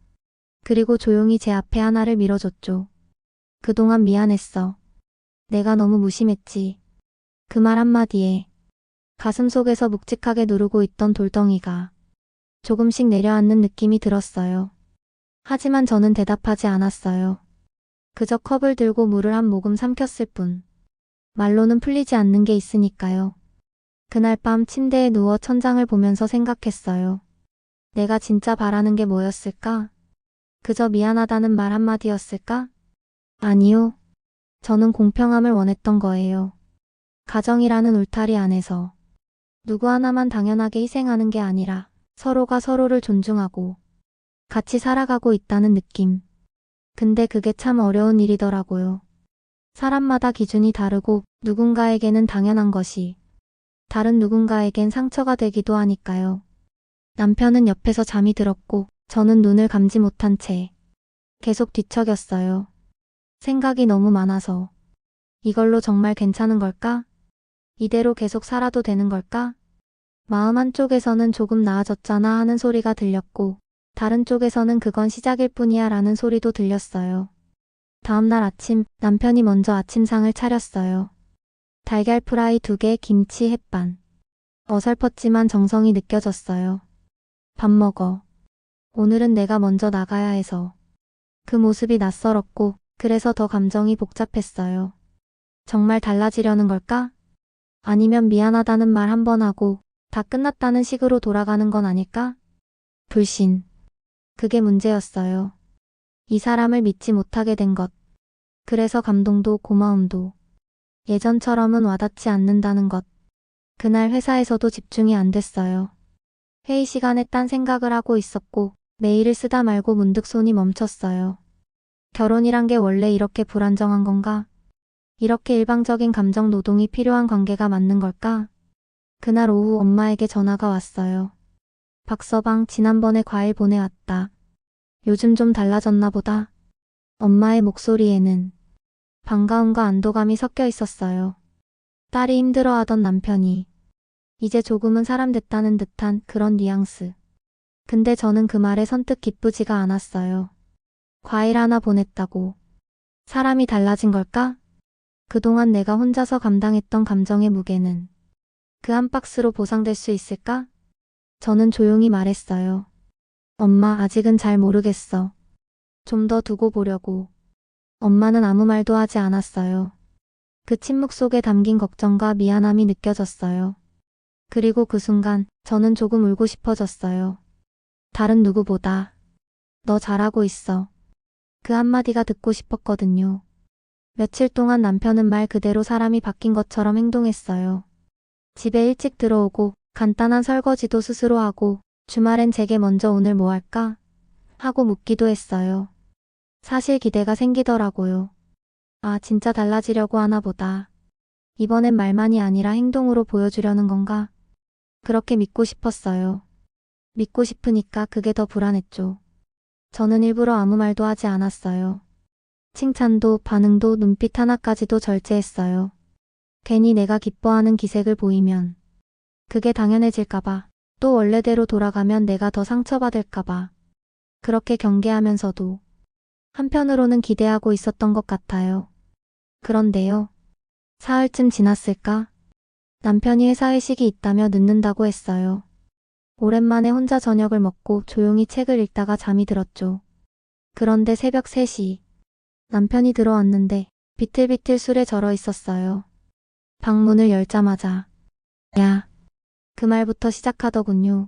그리고 조용히 제 앞에 하나를 밀어줬죠. 그동안 미안했어. 내가 너무 무심했지. 그 말 한마디에 가슴 속에서 묵직하게 누르고 있던 돌덩이가 조금씩 내려앉는 느낌이 들었어요. 하지만 저는 대답하지 않았어요. 그저 컵을 들고 물을 한 모금 삼켰을 뿐. 말로는 풀리지 않는 게 있으니까요. 그날 밤 침대에 누워 천장을 보면서 생각했어요. 내가 진짜 바라는 게 뭐였을까? 그저 미안하다는 말 한마디였을까? 아니요. 저는 공평함을 원했던 거예요. 가정이라는 울타리 안에서 누구 하나만 당연하게 희생하는 게 아니라 서로가 서로를 존중하고 같이 살아가고 있다는 느낌. 근데 그게 참 어려운 일이더라고요. 사람마다 기준이 다르고 누군가에게는 당연한 것이 다른 누군가에겐 상처가 되기도 하니까요. 남편은 옆에서 잠이 들었고 저는 눈을 감지 못한 채 계속 뒤척였어요. 생각이 너무 많아서 이걸로 정말 괜찮은 걸까? 이대로 계속 살아도 되는 걸까? 마음 한쪽에서는 조금 나아졌잖아 하는 소리가 들렸고 다른 쪽에서는 그건 시작일 뿐이야 라는 소리도 들렸어요. 다음날 아침 남편이 먼저 아침상을 차렸어요. 달걀 프라이 2개, 김치, 햇반. 어설펐지만 정성이 느껴졌어요. 밥 먹어. 오늘은 내가 먼저 나가야 해서. 그 모습이 낯설었고 그래서 더 감정이 복잡했어요. 정말 달라지려는 걸까? 아니면 미안하다는 말 한 번 하고 다 끝났다는 식으로 돌아가는 건 아닐까? 불신. 그게 문제였어요. 이 사람을 믿지 못하게 된 것. 그래서 감동도 고마움도 예전처럼은 와닿지 않는다는 것. 그날 회사에서도 집중이 안 됐어요. 회의 시간에 딴 생각을 하고 있었고 메일을 쓰다 말고 문득 손이 멈췄어요. 결혼이란 게 원래 이렇게 불안정한 건가? 이렇게 일방적인 감정 노동이 필요한 관계가 맞는 걸까? 그날 오후 엄마에게 전화가 왔어요. 박서방, 지난번에 과일 보내왔다. 요즘 좀 달라졌나 보다. 엄마의 목소리에는 반가움과 안도감이 섞여 있었어요. 딸이 힘들어하던 남편이 이제 조금은 사람 됐다는 듯한 그런 뉘앙스. 근데 저는 그 말에 선뜻 기쁘지가 않았어요. 과일 하나 보냈다고 사람이 달라진 걸까? 그동안 내가 혼자서 감당했던 감정의 무게는 그 한 박스로 보상될 수 있을까? 저는 조용히 말했어요. 엄마, 아직은 잘 모르겠어. 좀 더 두고 보려고. 엄마는 아무 말도 하지 않았어요. 그 침묵 속에 담긴 걱정과 미안함이 느껴졌어요. 그리고 그 순간 저는 조금 울고 싶어졌어요. 다른 누구보다 너 잘하고 있어. 그 한마디가 듣고 싶었거든요. 며칠 동안 남편은 말 그대로 사람이 바뀐 것처럼 행동했어요. 집에 일찍 들어오고 간단한 설거지도 스스로 하고 주말엔 제게 먼저 오늘 뭐 할까? 하고 묻기도 했어요. 사실 기대가 생기더라고요. 아, 진짜 달라지려고 하나 보다. 이번엔 말만이 아니라 행동으로 보여주려는 건가? 그렇게 믿고 싶었어요. 믿고 싶으니까 그게 더 불안했죠. 저는 일부러 아무 말도 하지 않았어요. 칭찬도 반응도 눈빛 하나까지도 절제했어요. 괜히 내가 기뻐하는 기색을 보이면 그게 당연해질까봐, 또 원래대로 돌아가면 내가 더 상처받을까봐 그렇게 경계하면서도 한편으로는 기대하고 있었던 것 같아요. 그런데요. 사흘쯤 지났을까? 남편이 회사 회식이 있다며 늦는다고 했어요. 오랜만에 혼자 저녁을 먹고 조용히 책을 읽다가 잠이 들었죠. 그런데 새벽 3시 남편이 들어왔는데 비틀비틀 술에 절어 있었어요. 방문을 열자마자 야, 그 말부터 시작하더군요.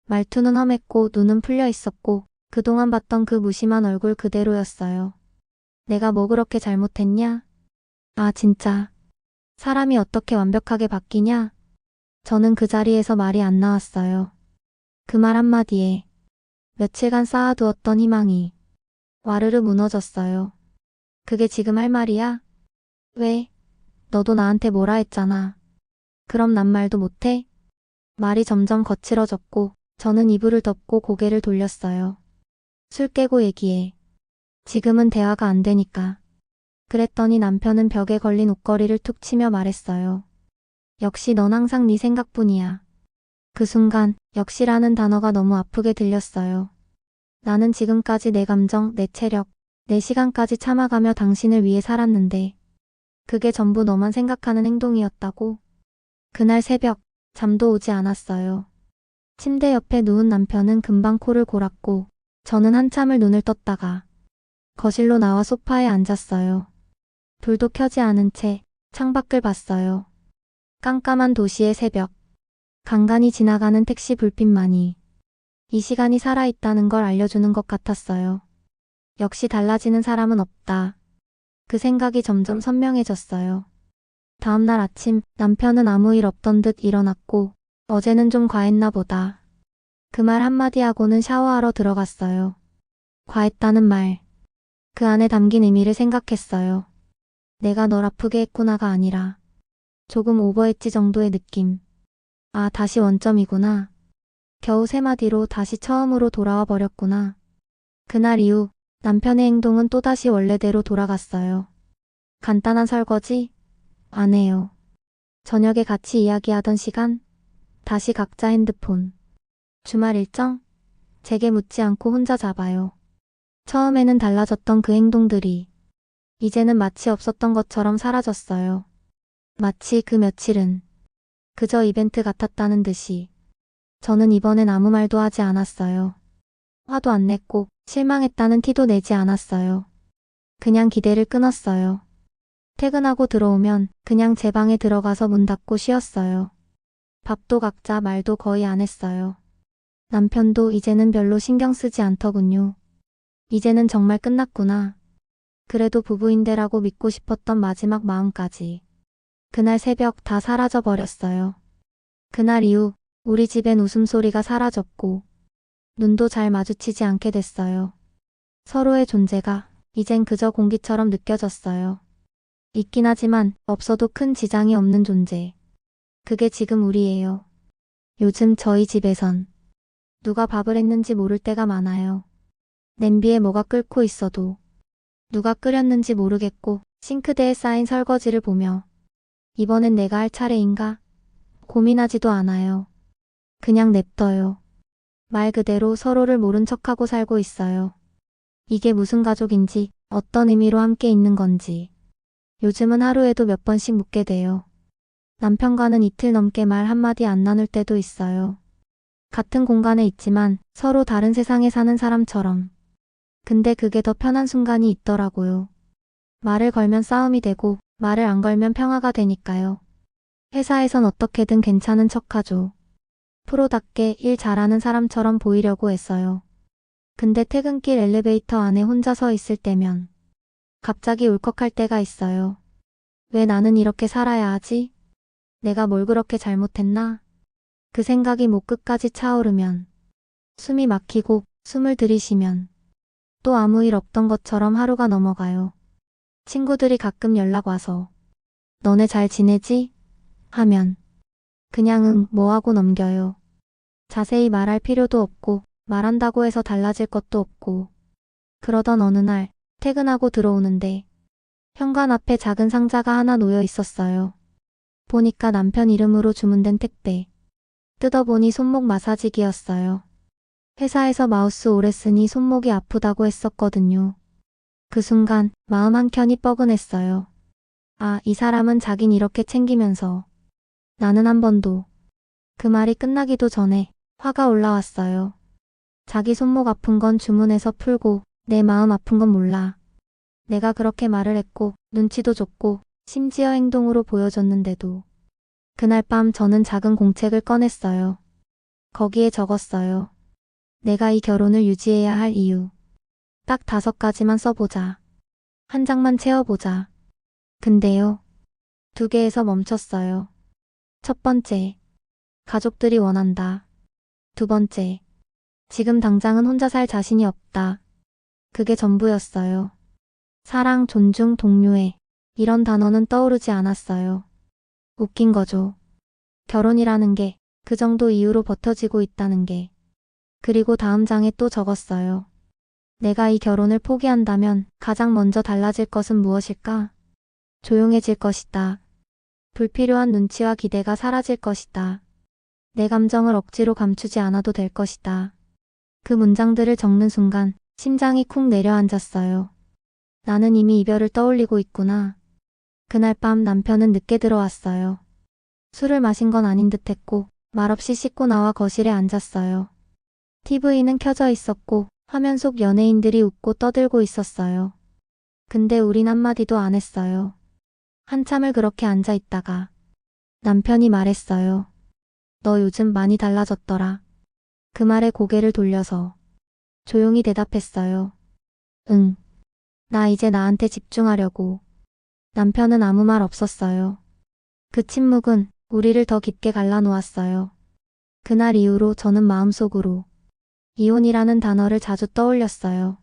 말투는 험했고 눈은 풀려 있었고 그동안 봤던 그 무심한 얼굴 그대로였어요. 내가 뭐 그렇게 잘못했냐? 아, 진짜. 사람이 어떻게 완벽하게 바뀌냐? 저는 그 자리에서 말이 안 나왔어요. 그 말 한마디에 며칠간 쌓아두었던 희망이 와르르 무너졌어요. 그게 지금 할 말이야? 왜? 너도 나한테 뭐라 했잖아. 그럼 난 말도 못해? 말이 점점 거칠어졌고 저는 이불을 덮고 고개를 돌렸어요. 술 깨고 얘기해. 지금은 대화가 안 되니까. 그랬더니 남편은 벽에 걸린 옷걸이를 툭 치며 말했어요. 역시 넌 항상 네 생각뿐이야. 그 순간 역시라는 단어가 너무 아프게 들렸어요. 나는 지금까지 내 감정, 내 체력, 내 시간까지 참아가며 당신을 위해 살았는데 그게 전부 너만 생각하는 행동이었다고? 그날 새벽 잠도 오지 않았어요. 침대 옆에 누운 남편은 금방 코를 골았고 저는 한참을 눈을 떴다가 거실로 나와 소파에 앉았어요. 불도 켜지 않은 채 창밖을 봤어요. 깜깜한 도시의 새벽. 간간히 지나가는 택시 불빛만이 이 시간이 살아있다는 걸 알려주는 것 같았어요. 역시 달라지는 사람은 없다. 그 생각이 점점 선명해졌어요. 다음날 아침 남편은 아무 일 없던 듯 일어났고 어제는 좀 과했나 보다. 그 말 한마디 하고는 샤워하러 들어갔어요. 과했다는 말. 그 안에 담긴 의미를 생각했어요. 내가 널 아프게 했구나가 아니라 조금 오버했지 정도의 느낌. 아, 다시 원점이구나. 겨우 3마디로 다시 처음으로 돌아와 버렸구나. 그날 이후 남편의 행동은 또다시 원래대로 돌아갔어요. 간단한 설거지? 안 해요. 저녁에 같이 이야기하던 시간? 다시 각자 핸드폰. 주말 일정? 제게 묻지 않고 혼자 잡아요. 처음에는 달라졌던 그 행동들이 이제는 마치 없었던 것처럼 사라졌어요. 마치 그 며칠은 그저 이벤트 같았다는 듯이. 저는 이번엔 아무 말도 하지 않았어요. 화도 안 냈고 실망했다는 티도 내지 않았어요. 그냥 기대를 끊었어요. 퇴근하고 들어오면 그냥 제 방에 들어가서 문 닫고 쉬었어요. 밥도 각자 말도 거의 안 했어요. 남편도 이제는 별로 신경 쓰지 않더군요. 이제는 정말 끝났구나. 그래도 부부인데라고 믿고 싶었던 마지막 마음까지. 그날 새벽 다 사라져 버렸어요. 그날 이후 우리 집엔 웃음소리가 사라졌고 눈도 잘 마주치지 않게 됐어요. 서로의 존재가 이젠 그저 공기처럼 느껴졌어요. 있긴 하지만 없어도 큰 지장이 없는 존재. 그게 지금 우리예요. 요즘 저희 집에선 누가 밥을 했는지 모를 때가 많아요. 냄비에 뭐가 끓고 있어도 누가 끓였는지 모르겠고 싱크대에 쌓인 설거지를 보며 이번엔 내가 할 차례인가? 고민하지도 않아요. 그냥 냅둬요. 말 그대로 서로를 모른 척하고 살고 있어요. 이게 무슨 가족인지, 어떤 의미로 함께 있는 건지. 요즘은 하루에도 몇 번씩 묻게 돼요. 남편과는 이틀 넘게 말 한마디 안 나눌 때도 있어요. 같은 공간에 있지만 서로 다른 세상에 사는 사람처럼. 근데 그게 더 편한 순간이 있더라고요. 말을 걸면 싸움이 되고 말을 안 걸면 평화가 되니까요. 회사에선 어떻게든 괜찮은 척하죠. 프로답게 일 잘하는 사람처럼 보이려고 했어요. 근데 퇴근길 엘리베이터 안에 혼자 서 있을 때면 갑자기 울컥할 때가 있어요. 왜 나는 이렇게 살아야 하지? 내가 뭘 그렇게 잘못했나? 그 생각이 목 끝까지 차오르면 숨이 막히고 숨을 들이쉬면 또 아무 일 없던 것처럼 하루가 넘어가요. 친구들이 가끔 연락 와서 너네 잘 지내지? 하면 그냥 응, 뭐 하고 넘겨요. 자세히 말할 필요도 없고 말한다고 해서 달라질 것도 없고. 그러던 어느 날 퇴근하고 들어오는데 현관 앞에 작은 상자가 하나 놓여 있었어요. 보니까 남편 이름으로 주문된 택배. 뜯어보니 손목 마사지기였어요. 회사에서 마우스 오래 쓰니 손목이 아프다고 했었거든요. 그 순간 마음 한켠이 뻐근했어요. 아, 이 사람은 자긴 이렇게 챙기면서 나는 한 번도. 그 말이 끝나기도 전에 화가 올라왔어요. 자기 손목 아픈 건 주문해서 풀고 내 마음 아픈 건 몰라. 내가 그렇게 말을 했고 눈치도 줬고 심지어 행동으로 보여줬는데도. 그날 밤 저는 작은 공책을 꺼냈어요. 거기에 적었어요. 내가 이 결혼을 유지해야 할 이유. 딱 5가지만 써보자. 한 장만 채워보자. 근데요. 2개에서 멈췄어요. 첫 번째. 가족들이 원한다. 2번째. 지금 당장은 혼자 살 자신이 없다. 그게 전부였어요. 사랑, 존중, 동료애. 이런 단어는 떠오르지 않았어요. 웃긴 거죠. 결혼이라는 게 그 정도 이유로 버텨지고 있다는 게. 그리고 다음 장에 또 적었어요. 내가 이 결혼을 포기한다면 가장 먼저 달라질 것은 무엇일까? 조용해질 것이다. 불필요한 눈치와 기대가 사라질 것이다. 내 감정을 억지로 감추지 않아도 될 것이다. 그 문장들을 적는 순간 심장이 쿵 내려앉았어요. 나는 이미 이별을 떠올리고 있구나. 그날 밤 남편은 늦게 들어왔어요. 술을 마신 건 아닌 듯 했고 말없이 씻고 나와 거실에 앉았어요. TV는 켜져 있었고 화면 속 연예인들이 웃고 떠들고 있었어요. 근데 우린 한마디도 안 했어요. 한참을 그렇게 앉아 있다가 남편이 말했어요. 너 요즘 많이 달라졌더라. 그 말에 고개를 돌려서 조용히 대답했어요. 응. 나 이제 나한테 집중하려고. 남편은 아무 말 없었어요. 그 침묵은 우리를 더 깊게 갈라놓았어요. 그날 이후로 저는 마음속으로 이혼이라는 단어를 자주 떠올렸어요.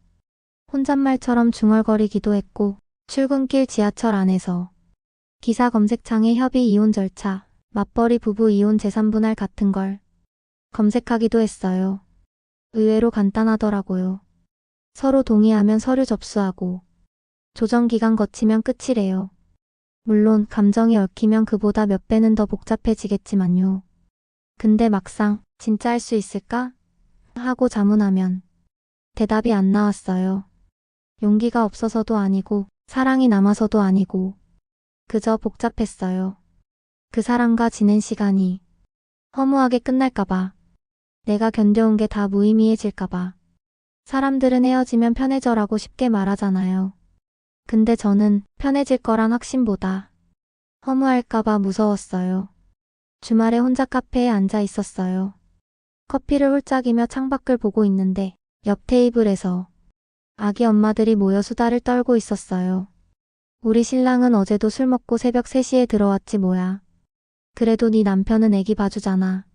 혼잣말처럼 중얼거리기도 했고 출근길 지하철 안에서 기사 검색창에 협의 이혼 절차, 맞벌이 부부 이혼 재산분할 같은 걸 검색하기도 했어요. 의외로 간단하더라고요. 서로 동의하면 서류 접수하고 조정 기간 거치면 끝이래요. 물론 감정이 얽히면 그보다 몇 배는 더 복잡해지겠지만요. 근데 막상 진짜 할 수 있을까? 하고 자문하면 대답이 안 나왔어요. 용기가 없어서도 아니고 사랑이 남아서도 아니고 그저 복잡했어요. 그 사람과 지낸 시간이 허무하게 끝날까봐. 내가 견뎌온 게 다 무의미해질까봐. 사람들은 헤어지면 편해져라고 쉽게 말하잖아요. 근데 저는 편해질 거란 확신보다 허무할까봐 무서웠어요. 주말에 혼자 카페에 앉아 있었어요. 커피를 홀짝이며 창밖을 보고 있는데 옆 테이블에서 아기 엄마들이 모여 수다를 떨고 있었어요. 우리 신랑은 어제도 술 먹고 새벽 3시에 들어왔지 뭐야. 그래도 네 남편은 애기 봐주잖아.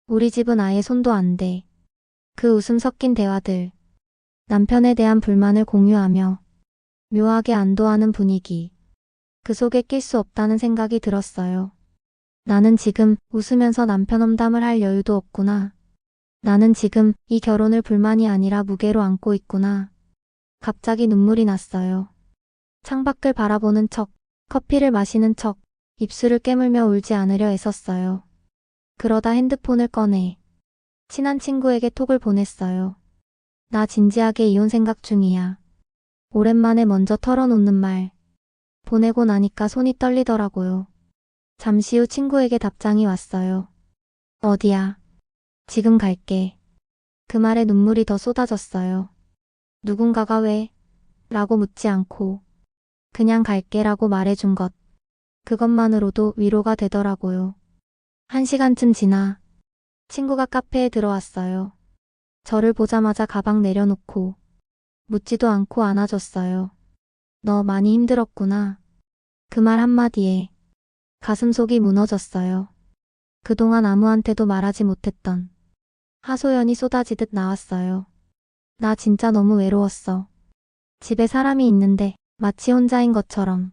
우리 집은 아예 손도 안 대. 그 웃음 섞인 대화들. 남편에 대한 불만을 공유하며 묘하게 안도하는 분위기. 그 속에 낄 수 없다는 생각이 들었어요. 나는 지금 웃으면서 남편 험담을 할 여유도 없구나. 나는 지금 이 결혼을 불만이 아니라 무게로 안고 있구나. 갑자기 눈물이 났어요. 창밖을 바라보는 척, 커피를 마시는 척, 입술을 깨물며 울지 않으려 애썼어요. 그러다 핸드폰을 꺼내 친한 친구에게 톡을 보냈어요. 나 진지하게 이혼 생각 중이야. 오랜만에 먼저 털어놓는 말. 보내고 나니까 손이 떨리더라고요. 잠시 후 친구에게 답장이 왔어요. 어디야? 지금 갈게. 그 말에 눈물이 더 쏟아졌어요. 누군가가 왜? 라고 묻지 않고 그냥 갈게 라고 말해준 것. 그것만으로도 위로가 되더라고요. 1시간쯤 지나 친구가 카페에 들어왔어요. 저를 보자마자 가방 내려놓고 묻지도 않고 안아줬어요. 너 많이 힘들었구나. 그 말 한마디에 가슴속이 무너졌어요. 그동안 아무한테도 말하지 못했던 하소연이 쏟아지듯 나왔어요. 나 진짜 너무 외로웠어. 집에 사람이 있는데 마치 혼자인 것처럼.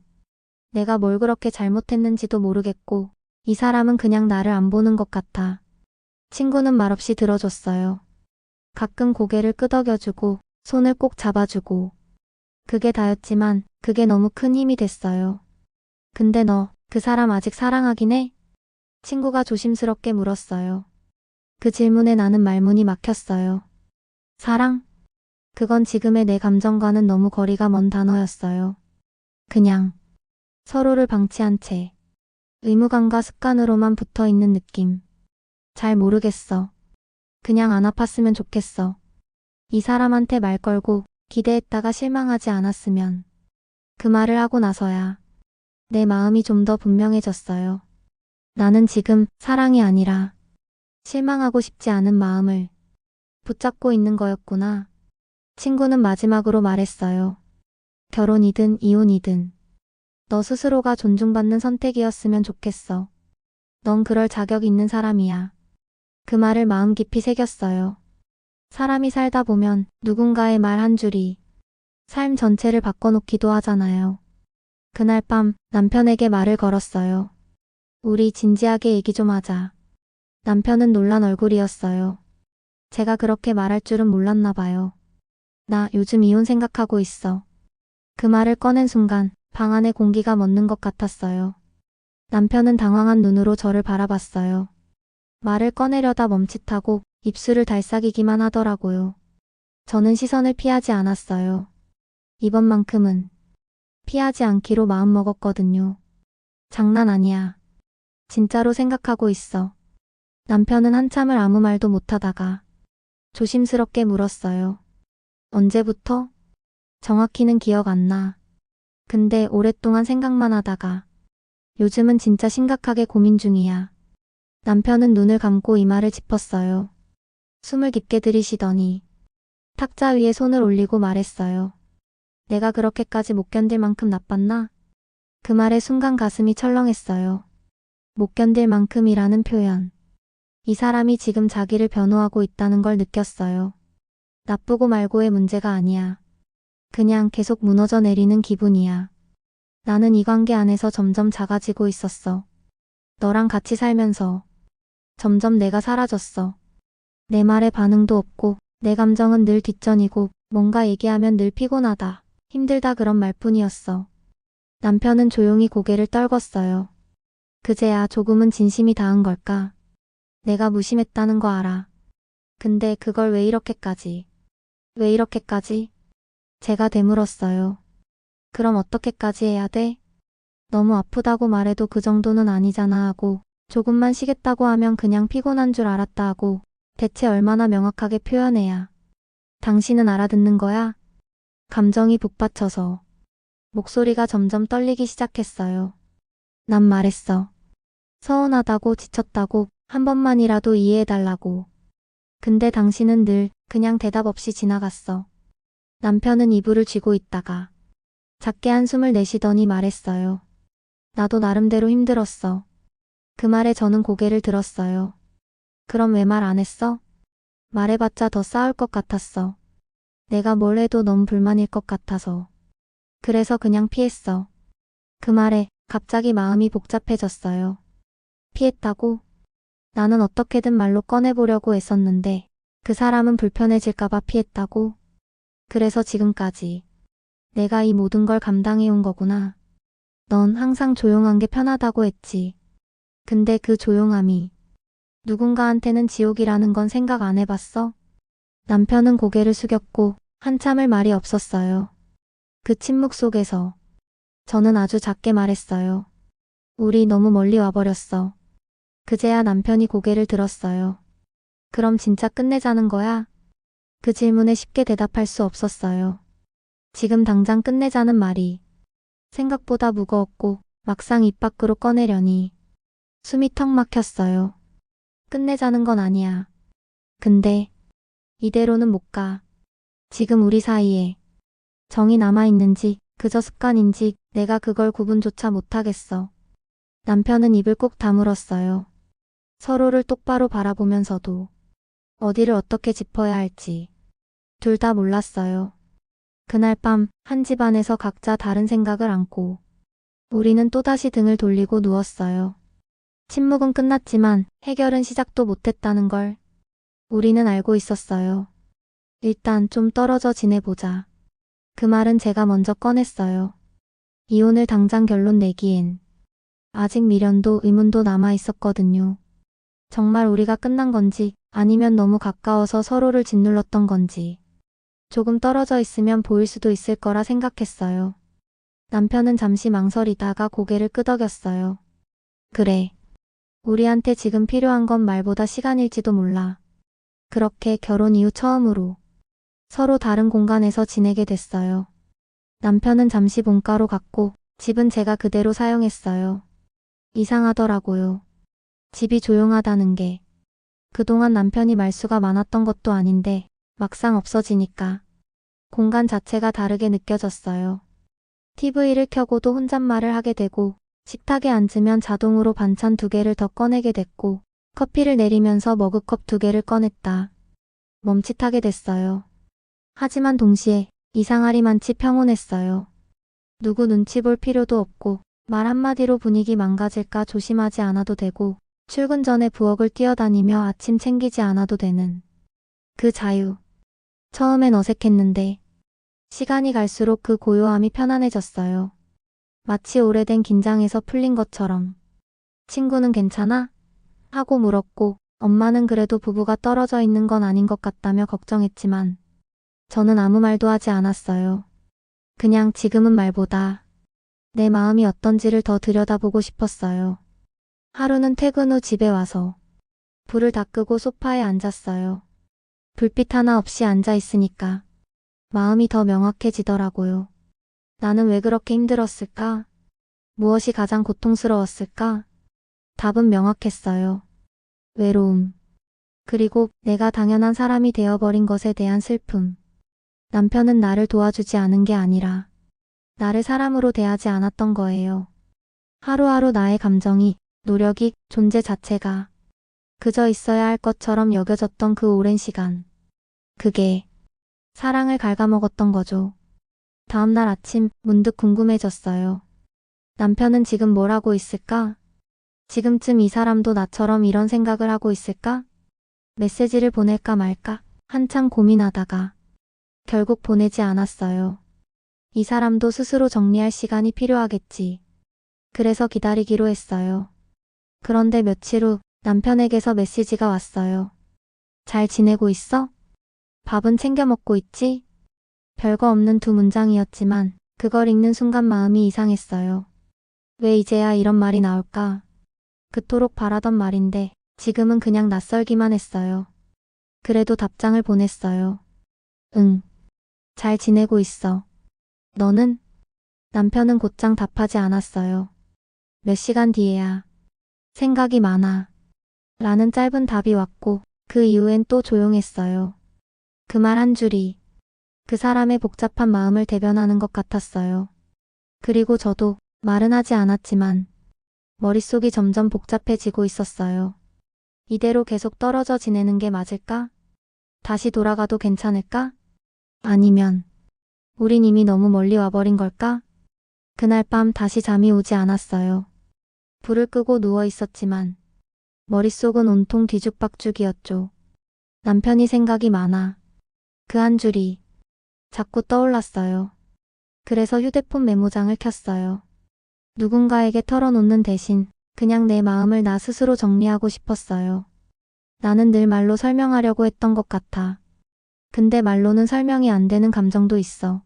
내가 뭘 그렇게 잘못했는지도 모르겠고 이 사람은 그냥 나를 안 보는 것 같아. 친구는 말없이 들어줬어요. 가끔 고개를 끄덕여주고 손을 꼭 잡아주고. 그게 다였지만 그게 너무 큰 힘이 됐어요. 근데 너 그 사람 아직 사랑하긴 해? 친구가 조심스럽게 물었어요. 그 질문에 나는 말문이 막혔어요. 사랑? 그건 지금의 내 감정과는 너무 거리가 먼 단어였어요. 그냥 서로를 방치한 채 의무감과 습관으로만 붙어 있는 느낌. 잘 모르겠어. 그냥 안 아팠으면 좋겠어. 이 사람한테 말 걸고 기대했다가 실망하지 않았으면. 그 말을 하고 나서야 내 마음이 좀 더 분명해졌어요. 나는 지금 사랑이 아니라 실망하고 싶지 않은 마음을 붙잡고 있는 거였구나. 친구는 마지막으로 말했어요. 결혼이든 이혼이든 너 스스로가 존중받는 선택이었으면 좋겠어. 넌 그럴 자격 있는 사람이야. 그 말을 마음 깊이 새겼어요. 사람이 살다 보면 누군가의 말 한 줄이 삶 전체를 바꿔놓기도 하잖아요. 그날 밤 남편에게 말을 걸었어요. 우리 진지하게 얘기 좀 하자. 남편은 놀란 얼굴이었어요. 제가 그렇게 말할 줄은 몰랐나 봐요. 나 요즘 이혼 생각하고 있어. 그 말을 꺼낸 순간 방 안의 공기가 멎는 것 같았어요. 남편은 당황한 눈으로 저를 바라봤어요. 말을 꺼내려다 멈칫하고 입술을 달싹이기만 하더라고요. 저는 시선을 피하지 않았어요. 이번만큼은 피하지 않기로 마음먹었거든요. 장난 아니야. 진짜로 생각하고 있어. 남편은 한참을 아무 말도 못하다가 조심스럽게 물었어요. 언제부터? 정확히는 기억 안 나. 근데 오랫동안 생각만 하다가 요즘은 진짜 심각하게 고민 중이야. 남편은 눈을 감고 이마를 짚었어요. 숨을 깊게 들이쉬더니 탁자 위에 손을 올리고 말했어요. 내가 그렇게까지 못 견딜 만큼 나빴나? 그 말에 순간 가슴이 철렁했어요. 못 견딜 만큼이라는 표현. 이 사람이 지금 자기를 변호하고 있다는 걸 느꼈어요. 나쁘고 말고의 문제가 아니야. 그냥 계속 무너져 내리는 기분이야. 나는 이 관계 안에서 점점 작아지고 있었어. 너랑 같이 살면서 점점 내가 사라졌어. 내 말에 반응도 없고 내 감정은 늘 뒷전이고 뭔가 얘기하면 늘 피곤하다, 힘들다 그런 말뿐이었어. 남편은 조용히 고개를 떨궜어요. 그제야 조금은 진심이 닿은 걸까? 내가 무심했다는 거 알아. 근데 그걸 왜 이렇게까지? 왜 이렇게까지? 제가 되물었어요. 그럼 어떻게까지 해야 돼? 너무 아프다고 말해도 그 정도는 아니잖아 하고, 조금만 쉬겠다고 하면 그냥 피곤한 줄 알았다 하고, 대체 얼마나 명확하게 표현해야 당신은 알아듣는 거야? 감정이 북받쳐서 목소리가 점점 떨리기 시작했어요. 난 말했어. 서운하다고, 지쳤다고, 한 번만이라도 이해해달라고. 근데 당신은 늘 그냥 대답 없이 지나갔어. 남편은 이불을 쥐고 있다가 작게 한숨을 내쉬더니 말했어요. 나도 나름대로 힘들었어. 그 말에 저는 고개를 들었어요. 그럼 왜 말 안 했어? 말해봤자 더 싸울 것 같았어. 내가 뭘 해도 넌 불만일 것 같아서. 그래서 그냥 피했어. 그 말에 갑자기 마음이 복잡해졌어요. 피했다고? 나는 어떻게든 말로 꺼내보려고 애썼는데 그 사람은 불편해질까봐 피했다고? 그래서 지금까지 내가 이 모든 걸 감당해온 거구나. 넌 항상 조용한 게 편하다고 했지. 근데 그 조용함이 누군가한테는 지옥이라는 건 생각 안 해봤어? 남편은 고개를 숙였고 한참을 말이 없었어요. 그 침묵 속에서 저는 아주 작게 말했어요. 우리 너무 멀리 와버렸어. 그제야 남편이 고개를 들었어요. 그럼 진짜 끝내자는 거야? 그 질문에 쉽게 대답할 수 없었어요. 지금 당장 끝내자는 말이 생각보다 무거웠고 막상 입 밖으로 꺼내려니 숨이 턱 막혔어요. 끝내자는 건 아니야. 근데 이대로는 못 가. 지금 우리 사이에 정이 남아있는지 그저 습관인지 내가 그걸 구분조차 못하겠어. 남편은 입을 꼭 다물었어요. 서로를 똑바로 바라보면서도 어디를 어떻게 짚어야 할지 둘 다 몰랐어요. 그날 밤 한 집안에서 각자 다른 생각을 안고 우리는 또다시 등을 돌리고 누웠어요. 침묵은 끝났지만 해결은 시작도 못했다는 걸 우리는 알고 있었어요. 일단 좀 떨어져 지내보자. 그 말은 제가 먼저 꺼냈어요. 이혼을 당장 결론 내기엔 아직 미련도 의문도 남아 있었거든요. 정말 우리가 끝난 건지 아니면 너무 가까워서 서로를 짓눌렀던 건지 조금 떨어져 있으면 보일 수도 있을 거라 생각했어요. 남편은 잠시 망설이다가 고개를 끄덕였어요. 그래. 우리한테 지금 필요한 건 말보다 시간일지도 몰라. 그렇게 결혼 이후 처음으로 서로 다른 공간에서 지내게 됐어요. 남편은 잠시 본가로 갔고 집은 제가 그대로 사용했어요. 이상하더라고요. 집이 조용하다는 게. 그동안 남편이 말수가 많았던 것도 아닌데 막상 없어지니까 공간 자체가 다르게 느껴졌어요. TV를 켜고도 혼잣말을 하게 되고 식탁에 앉으면 자동으로 반찬 2개를 더 꺼내게 됐고 커피를 내리면서 머그컵 2개를 꺼냈다. 멈칫하게 됐어요. 하지만 동시에 이상하리만치 평온했어요. 누구 눈치 볼 필요도 없고 말 한마디로 분위기 망가질까 조심하지 않아도 되고 출근 전에 부엌을 뛰어다니며 아침 챙기지 않아도 되는 그 자유. 처음엔 어색했는데 시간이 갈수록 그 고요함이 편안해졌어요. 마치 오래된 긴장에서 풀린 것처럼. 친구는 괜찮아? 하고 물었고 엄마는 그래도 부부가 떨어져 있는 건 아닌 것 같다며 걱정했지만 저는 아무 말도 하지 않았어요. 그냥 지금은 말보다 내 마음이 어떤지를 더 들여다보고 싶었어요. 하루는 퇴근 후 집에 와서 불을 다 끄고 소파에 앉았어요. 불빛 하나 없이 앉아 있으니까 마음이 더 명확해지더라고요. 나는 왜 그렇게 힘들었을까? 무엇이 가장 고통스러웠을까? 답은 명확했어요. 외로움. 그리고 내가 당연한 사람이 되어버린 것에 대한 슬픔. 남편은 나를 도와주지 않은 게 아니라 나를 사람으로 대하지 않았던 거예요. 하루하루 나의 감정이, 노력이, 존재 자체가 그저 있어야 할 것처럼 여겨졌던 그 오랜 시간. 그게 사랑을 갉아먹었던 거죠. 다음날 아침 문득 궁금해졌어요. 남편은 지금 뭘 하고 있을까? 지금쯤 이 사람도 나처럼 이런 생각을 하고 있을까? 메시지를 보낼까 말까 한참 고민하다가 결국 보내지 않았어요. 이 사람도 스스로 정리할 시간이 필요하겠지. 그래서 기다리기로 했어요. 그런데 며칠 후 남편에게서 메시지가 왔어요. 잘 지내고 있어? 밥은 챙겨 먹고 있지? 별거 없는 2문장이었지만 그걸 읽는 순간 마음이 이상했어요. 왜 이제야 이런 말이 나올까? 그토록 바라던 말인데 지금은 그냥 낯설기만 했어요. 그래도 답장을 보냈어요. 응. 잘 지내고 있어. 너는? 남편은 곧장 답하지 않았어요. 몇 시간 뒤에야. 생각이 많아. 라는 짧은 답이 왔고 그 이후엔 또 조용했어요. 그 말 한 줄이 그 사람의 복잡한 마음을 대변하는 것 같았어요. 그리고 저도 말은 하지 않았지만 머릿속이 점점 복잡해지고 있었어요. 이대로 계속 떨어져 지내는 게 맞을까? 다시 돌아가도 괜찮을까? 아니면 우린 이미 너무 멀리 와버린 걸까? 그날 밤 다시 잠이 오지 않았어요. 불을 끄고 누워 있었지만 머릿속은 온통 뒤죽박죽이었죠. 남편이 생각이 많아. 그 한 줄이 자꾸 떠올랐어요. 그래서 휴대폰 메모장을 켰어요. 누군가에게 털어놓는 대신 그냥 내 마음을 나 스스로 정리하고 싶었어요. 나는 늘 말로 설명하려고 했던 것 같아. 근데 말로는 설명이 안 되는 감정도 있어.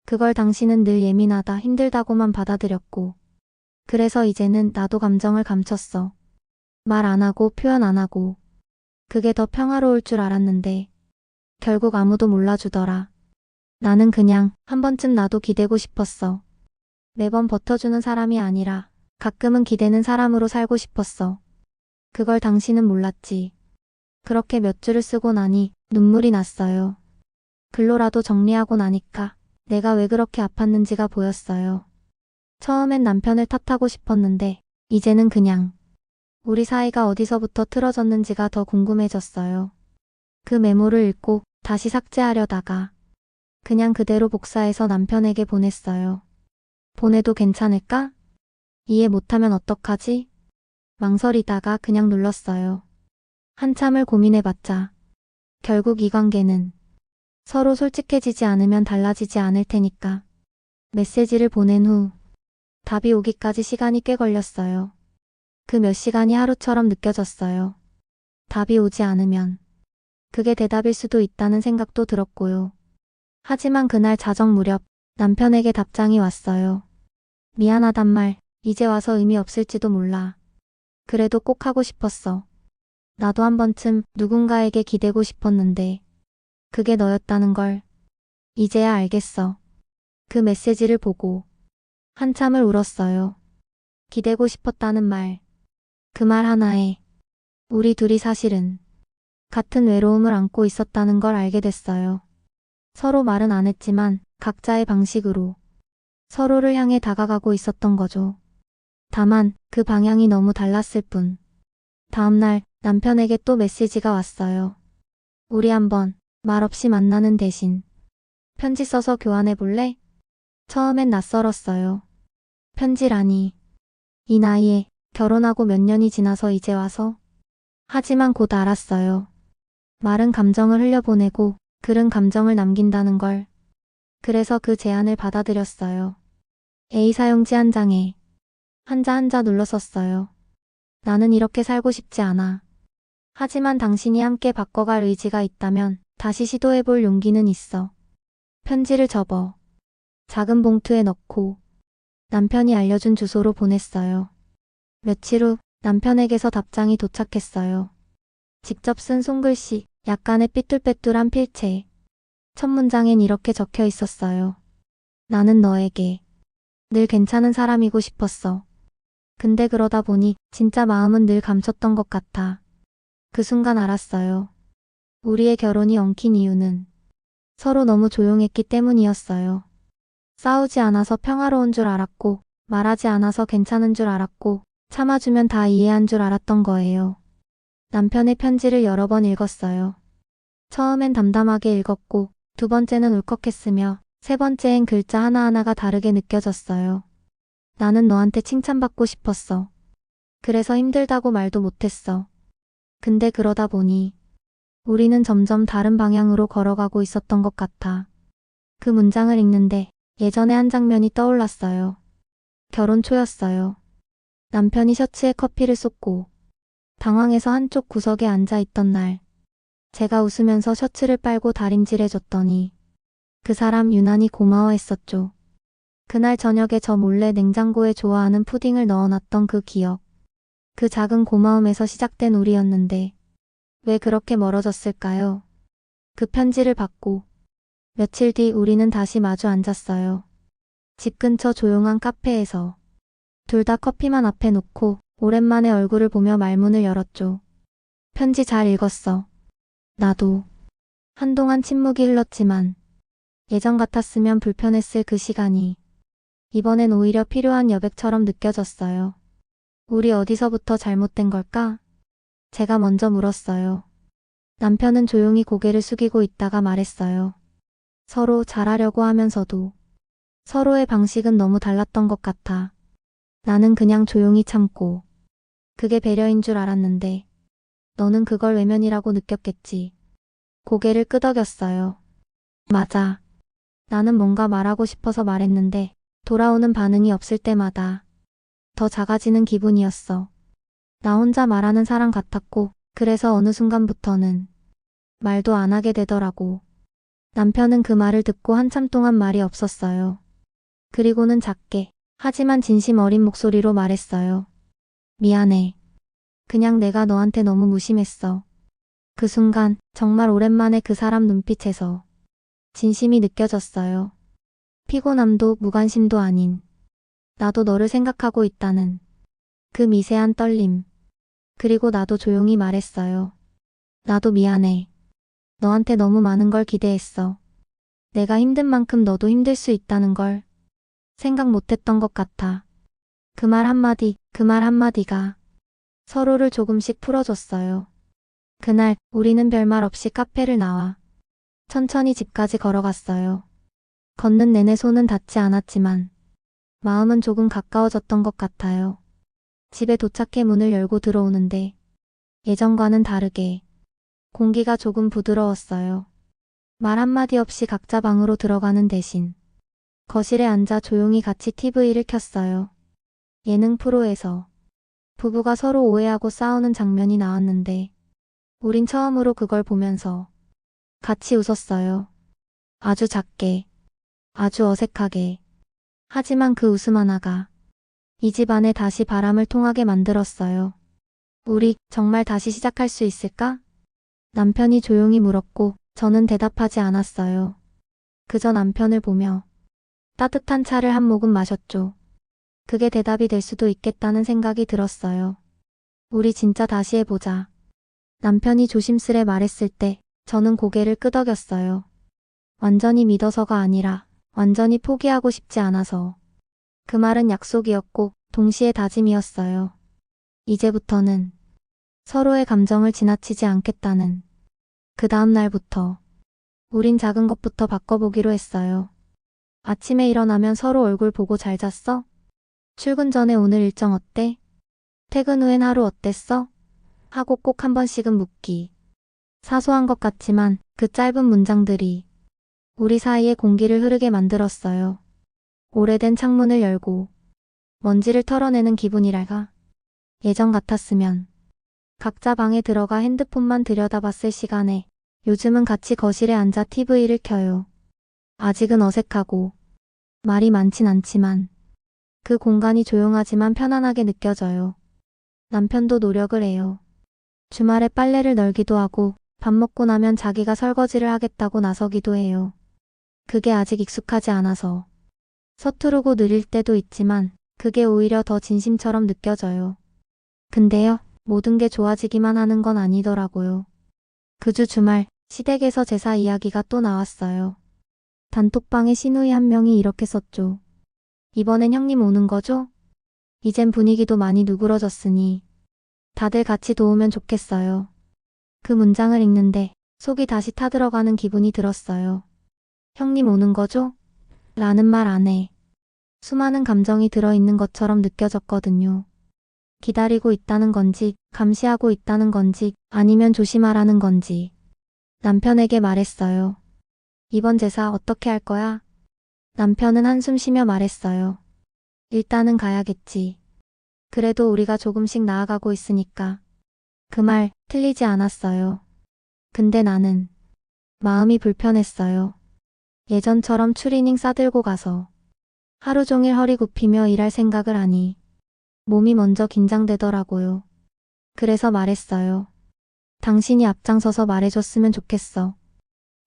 그걸 당신은 늘 예민하다, 힘들다고만 받아들였고. 그래서 이제는 나도 감정을 감췄어. 말 안 하고 표현 안 하고. 그게 더 평화로울 줄 알았는데 결국 아무도 몰라주더라. 나는 그냥 한 번쯤 나도 기대고 싶었어. 매번 버텨주는 사람이 아니라 가끔은 기대는 사람으로 살고 싶었어. 그걸 당신은 몰랐지. 그렇게 몇 줄을 쓰고 나니 눈물이 났어요. 글로라도 정리하고 나니까 내가 왜 그렇게 아팠는지가 보였어요. 처음엔 남편을 탓하고 싶었는데 이제는 그냥 우리 사이가 어디서부터 틀어졌는지가 더 궁금해졌어요. 그 메모를 읽고 다시 삭제하려다가 그냥 그대로 복사해서 남편에게 보냈어요. 보내도 괜찮을까? 이해 못하면 어떡하지? 망설이다가 그냥 눌렀어요. 한참을 고민해봤자 결국 이 관계는 서로 솔직해지지 않으면 달라지지 않을 테니까. 메시지를 보낸 후 답이 오기까지 시간이 꽤 걸렸어요. 그 몇 시간이 하루처럼 느껴졌어요. 답이 오지 않으면 그게 대답일 수도 있다는 생각도 들었고요. 하지만 그날 자정 무렵 남편에게 답장이 왔어요. 미안하단 말, 이제 와서 의미 없을지도 몰라. 그래도 꼭 하고 싶었어. 나도 한 번쯤 누군가에게 기대고 싶었는데 그게 너였다는 걸 이제야 알겠어. 그 메시지를 보고 한참을 울었어요. 기대고 싶었다는 말. 그 말 하나에 우리 둘이 사실은 같은 외로움을 안고 있었다는 걸 알게 됐어요. 서로 말은 안 했지만 각자의 방식으로 서로를 향해 다가가고 있었던 거죠. 다만 그 방향이 너무 달랐을 뿐. 다음날 남편에게 또 메시지가 왔어요. 우리 한번 말없이 만나는 대신 편지 써서 교환해 볼래? 처음엔 낯설었어요. 편지라니. 이 나이에 결혼하고 몇 년이 지나서 이제 와서. 하지만 곧 알았어요. 말은 감정을 흘려보내고 글은 감정을 남긴다는 걸. 그래서 그 제안을 받아들였어요. A 사용지 한 장에 한자 한자 눌러 썼어요. 나는 이렇게 살고 싶지 않아. 하지만 당신이 함께 바꿔갈 의지가 있다면 다시 시도해볼 용기는 있어. 편지를 접어 작은 봉투에 넣고 남편이 알려준 주소로 보냈어요. 며칠 후 남편에게서 답장이 도착했어요. 직접 쓴 손글씨, 약간의 삐뚤빼뚤한 필체. 첫 문장엔 이렇게 적혀 있었어요. 나는 너에게 늘 괜찮은 사람이고 싶었어. 근데 그러다 보니 진짜 마음은 늘 감췄던 것 같아. 그 순간 알았어요. 우리의 결혼이 엉킨 이유는 서로 너무 조용했기 때문이었어요. 싸우지 않아서 평화로운 줄 알았고, 말하지 않아서 괜찮은 줄 알았고, 참아주면 다 이해한 줄 알았던 거예요. 남편의 편지를 여러 번 읽었어요. 처음엔 담담하게 읽었고, 두 번째는 울컥했으며, 세 번째엔 글자 하나하나가 다르게 느껴졌어요. 나는 너한테 칭찬받고 싶었어. 그래서 힘들다고 말도 못했어. 근데 그러다 보니 우리는 점점 다른 방향으로 걸어가고 있었던 것 같아. 그 문장을 읽는데 예전의 한 장면이 떠올랐어요. 결혼 초였어요. 남편이 셔츠에 커피를 쏟고 당황해서 한쪽 구석에 앉아 있던 날, 제가 웃으면서 셔츠를 빨고 다림질해줬더니 그 사람 유난히 고마워했었죠. 그날 저녁에 저 몰래 냉장고에 좋아하는 푸딩을 넣어놨던 그 기억. 그 작은 고마움에서 시작된 우리였는데 왜 그렇게 멀어졌을까요? 그 편지를 받고 며칠 뒤 우리는 다시 마주 앉았어요. 집 근처 조용한 카페에서 둘 다 커피만 앞에 놓고 오랜만에 얼굴을 보며 말문을 열었죠. 편지 잘 읽었어. 나도. 한동안 침묵이 흘렀지만 예전 같았으면 불편했을 그 시간이 이번엔 오히려 필요한 여백처럼 느껴졌어요. 우리 어디서부터 잘못된 걸까? 제가 먼저 물었어요. 남편은 조용히 고개를 숙이고 있다가 말했어요. 서로 잘하려고 하면서도 서로의 방식은 너무 달랐던 것 같아. 나는 그냥 조용히 참고 그게 배려인 줄 알았는데 너는 그걸 외면이라고 느꼈겠지. 고개를 끄덕였어요. 맞아. 나는 뭔가 말하고 싶어서 말했는데 돌아오는 반응이 없을 때마다 더 작아지는 기분이었어. 나 혼자 말하는 사람 같았고 그래서 어느 순간부터는 말도 안 하게 되더라고. 남편은 그 말을 듣고 한참 동안 말이 없었어요. 그리고는 작게 하지만 진심 어린 목소리로 말했어요. 미안해. 그냥 내가 너한테 너무 무심했어. 그 순간 정말 오랜만에 그 사람 눈빛에서 진심이 느껴졌어요. 피곤함도 무관심도 아닌 나도 너를 생각하고 있다는 그 미세한 떨림. 그리고 나도 조용히 말했어요. 나도 미안해. 너한테 너무 많은 걸 기대했어. 내가 힘든 만큼 너도 힘들 수 있다는 걸 생각 못했던 것 같아. 그 말 한마디가 서로를 조금씩 풀어줬어요. 그날 우리는 별말 없이 카페를 나와 천천히 집까지 걸어갔어요. 걷는 내내 손은 닿지 않았지만 마음은 조금 가까워졌던 것 같아요. 집에 도착해 문을 열고 들어오는데 예전과는 다르게 공기가 조금 부드러웠어요. 말 한마디 없이 각자 방으로 들어가는 대신 거실에 앉아 조용히 같이 TV를 켰어요. 예능 프로에서 부부가 서로 오해하고 싸우는 장면이 나왔는데 우린 처음으로 그걸 보면서 같이 웃었어요. 아주 작게, 아주 어색하게. 하지만 그 웃음 하나가 이 집 안에 다시 바람을 통하게 만들었어요. 우리 정말 다시 시작할 수 있을까? 남편이 조용히 물었고 저는 대답하지 않았어요. 그저 남편을 보며 따뜻한 차를 한 모금 마셨죠. 그게 대답이 될 수도 있겠다는 생각이 들었어요. 우리 진짜 다시 해보자. 남편이 조심스레 말했을 때 저는 고개를 끄덕였어요. 완전히 믿어서가 아니라 완전히 포기하고 싶지 않아서. 그 말은 약속이었고 동시에 다짐이었어요. 이제부터는 서로의 감정을 지나치지 않겠다는. 그 다음 날부터 우린 작은 것부터 바꿔보기로 했어요. 아침에 일어나면 서로 얼굴 보고 잘 잤어? 출근 전에 오늘 일정 어때? 퇴근 후엔 하루 어땠어? 하고 꼭 한 번씩은 묻기. 사소한 것 같지만 그 짧은 문장들이 우리 사이의 공기를 흐르게 만들었어요. 오래된 창문을 열고 먼지를 털어내는 기분이랄까. 예전 같았으면 각자 방에 들어가 핸드폰만 들여다봤을 시간에 요즘은 같이 거실에 앉아 TV를 켜요. 아직은 어색하고 말이 많진 않지만 그 공간이 조용하지만 편안하게 느껴져요. 남편도 노력을 해요. 주말에 빨래를 널기도 하고 밥 먹고 나면 자기가 설거지를 하겠다고 나서기도 해요. 그게 아직 익숙하지 않아서 서투르고 느릴 때도 있지만 그게 오히려 더 진심처럼 느껴져요. 근데요, 모든 게 좋아지기만 하는 건 아니더라고요. 그 주 주말 시댁에서 제사 이야기가 또 나왔어요. 단톡방에 시누이 한 명이 이렇게 썼죠. 이번엔 형님 오는 거죠? 이젠 분위기도 많이 누그러졌으니 다들 같이 도우면 좋겠어요. 그 문장을 읽는데 속이 다시 타들어가는 기분이 들었어요. 형님 오는 거죠? 라는 말 안에 수많은 감정이 들어있는 것처럼 느껴졌거든요. 기다리고 있다는 건지, 감시하고 있다는 건지, 아니면 조심하라는 건지. 남편에게 말했어요. 이번 제사 어떻게 할 거야? 남편은 한숨 쉬며 말했어요. 일단은 가야겠지. 그래도 우리가 조금씩 나아가고 있으니까. 그 말 틀리지 않았어요. 근데 나는 마음이 불편했어요. 예전처럼 추리닝 싸들고 가서 하루 종일 허리 굽히며 일할 생각을 하니 몸이 먼저 긴장되더라고요. 그래서 말했어요. 당신이 앞장서서 말해줬으면 좋겠어.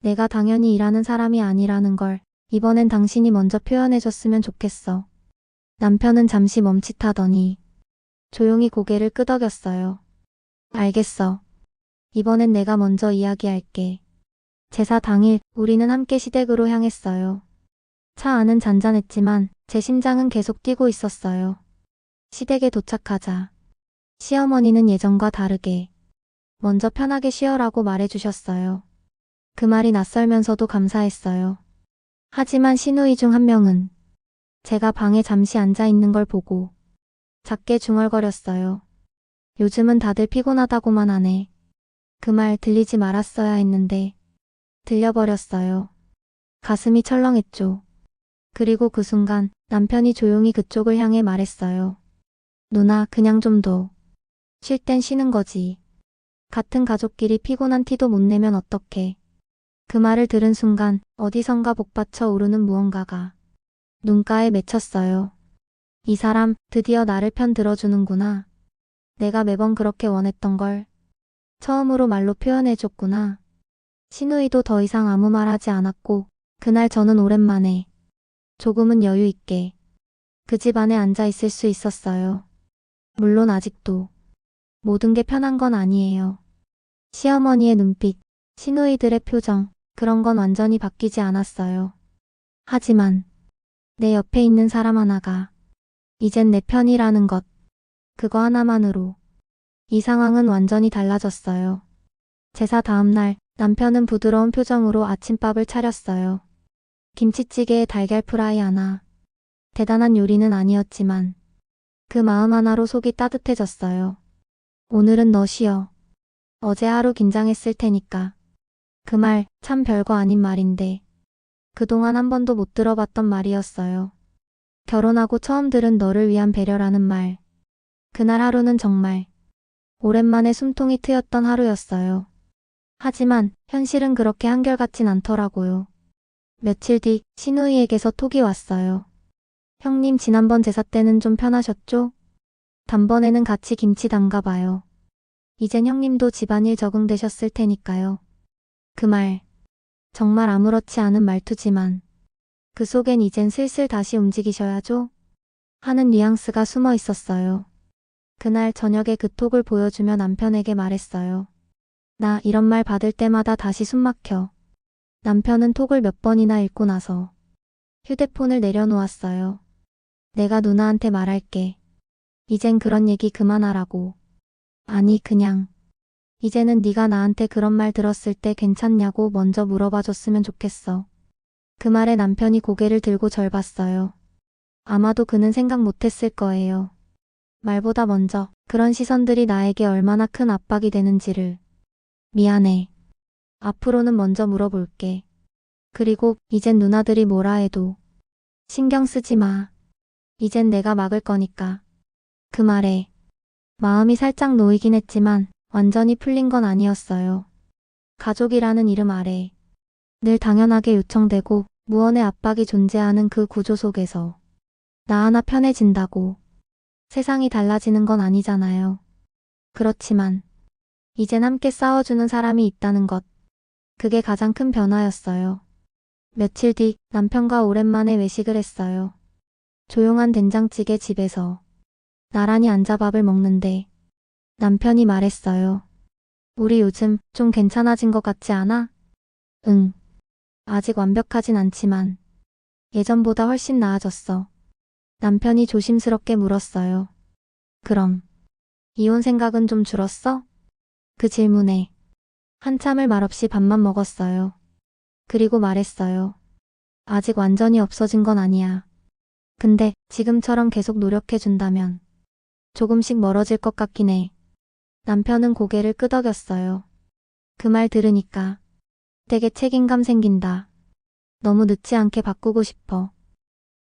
내가 당연히 일하는 사람이 아니라는 걸 이번엔 당신이 먼저 표현해줬으면 좋겠어. 남편은 잠시 멈칫하더니 조용히 고개를 끄덕였어요. 알겠어. 이번엔 내가 먼저 이야기할게. 제사 당일 우리는 함께 시댁으로 향했어요. 차 안은 잔잔했지만 제 심장은 계속 뛰고 있었어요. 시댁에 도착하자 시어머니는 예전과 다르게 먼저 편하게 쉬어라고 말해주셨어요. 그 말이 낯설면서도 감사했어요. 하지만 시누이 중 한 명은 제가 방에 잠시 앉아 있는 걸 보고 작게 중얼거렸어요. 요즘은 다들 피곤하다고만 하네. 그 말 들리지 말았어야 했는데 들려버렸어요. 가슴이 철렁했죠. 그리고 그 순간 남편이 조용히 그쪽을 향해 말했어요. 누나, 그냥 좀 더. 쉴 땐 쉬는 거지. 같은 가족끼리 피곤한 티도 못 내면 어떡해. 그 말을 들은 순간 어디선가 복받쳐 오르는 무언가가 눈가에 맺혔어요. 이 사람 드디어 나를 편 들어주는구나. 내가 매번 그렇게 원했던 걸 처음으로 말로 표현해줬구나. 시누이도 더 이상 아무 말 하지 않았고 그날 저는 오랜만에 조금은 여유 있게 그 집 안에 앉아 있을 수 있었어요. 물론 아직도 모든 게 편한 건 아니에요. 시어머니의 눈빛, 시누이들의 표정, 그런 건 완전히 바뀌지 않았어요. 하지만 내 옆에 있는 사람 하나가 이젠 내 편이라는 것, 그거 하나만으로 이 상황은 완전히 달라졌어요. 제사 다음 날 남편은 부드러운 표정으로 아침밥을 차렸어요. 김치찌개에 달걀 프라이 하나. 대단한 요리는 아니었지만 그 마음 하나로 속이 따뜻해졌어요. 오늘은 너 쉬어. 어제 하루 긴장했을 테니까. 그 말 참 별거 아닌 말인데 그동안 한 번도 못 들어봤던 말이었어요. 결혼하고 처음 들은 너를 위한 배려라는 말. 그날 하루는 정말 오랜만에 숨통이 트였던 하루였어요. 하지만 현실은 그렇게 한결같진 않더라고요. 며칠 뒤 신우이에게서 톡이 왔어요. 형님 지난번 제사 때는 좀 편하셨죠? 단번에는 같이 김치 담가 봐요. 이젠 형님도 집안일 적응되셨을 테니까요. 그 말, 정말 아무렇지 않은 말투지만 그 속엔 이젠 슬슬 다시 움직이셔야죠? 하는 뉘앙스가 숨어 있었어요. 그날 저녁에 그 톡을 보여주며 남편에게 말했어요. 나 이런 말 받을 때마다 다시 숨 막혀. 남편은 톡을 몇 번이나 읽고 나서 휴대폰을 내려놓았어요. 내가 누나한테 말할게. 이젠 그런 얘기 그만하라고. 아니 그냥 이제는 네가 나한테 그런 말 들었을 때 괜찮냐고 먼저 물어봐 줬으면 좋겠어. 그 말에 남편이 고개를 들고 절 봤어요. 아마도 그는 생각 못했을 거예요. 말보다 먼저 그런 시선들이 나에게 얼마나 큰 압박이 되는지를. 미안해. 앞으로는 먼저 물어볼게. 그리고 이젠 누나들이 뭐라 해도 신경 쓰지 마. 이젠 내가 막을 거니까. 그 말에 마음이 살짝 놓이긴 했지만 완전히 풀린 건 아니었어요. 가족이라는 이름 아래 늘 당연하게 요청되고 무언의 압박이 존재하는 그 구조 속에서 나 하나 편해진다고 세상이 달라지는 건 아니잖아요. 그렇지만 이젠 함께 싸워주는 사람이 있다는 것. 그게 가장 큰 변화였어요. 며칠 뒤 남편과 오랜만에 외식을 했어요. 조용한 된장찌개 집에서 나란히 앉아 밥을 먹는데 남편이 말했어요. 우리 요즘 좀 괜찮아진 것 같지 않아? 응. 아직 완벽하진 않지만 예전보다 훨씬 나아졌어. 남편이 조심스럽게 물었어요. 그럼 이혼 생각은 좀 줄었어? 그 질문에 한참을 말없이 밥만 먹었어요. 그리고 말했어요. 아직 완전히 없어진 건 아니야. 근데 지금처럼 계속 노력해준다면 조금씩 멀어질 것 같긴 해. 남편은 고개를 끄덕였어요. 그 말 들으니까 되게 책임감 생긴다. 너무 늦지 않게 바꾸고 싶어.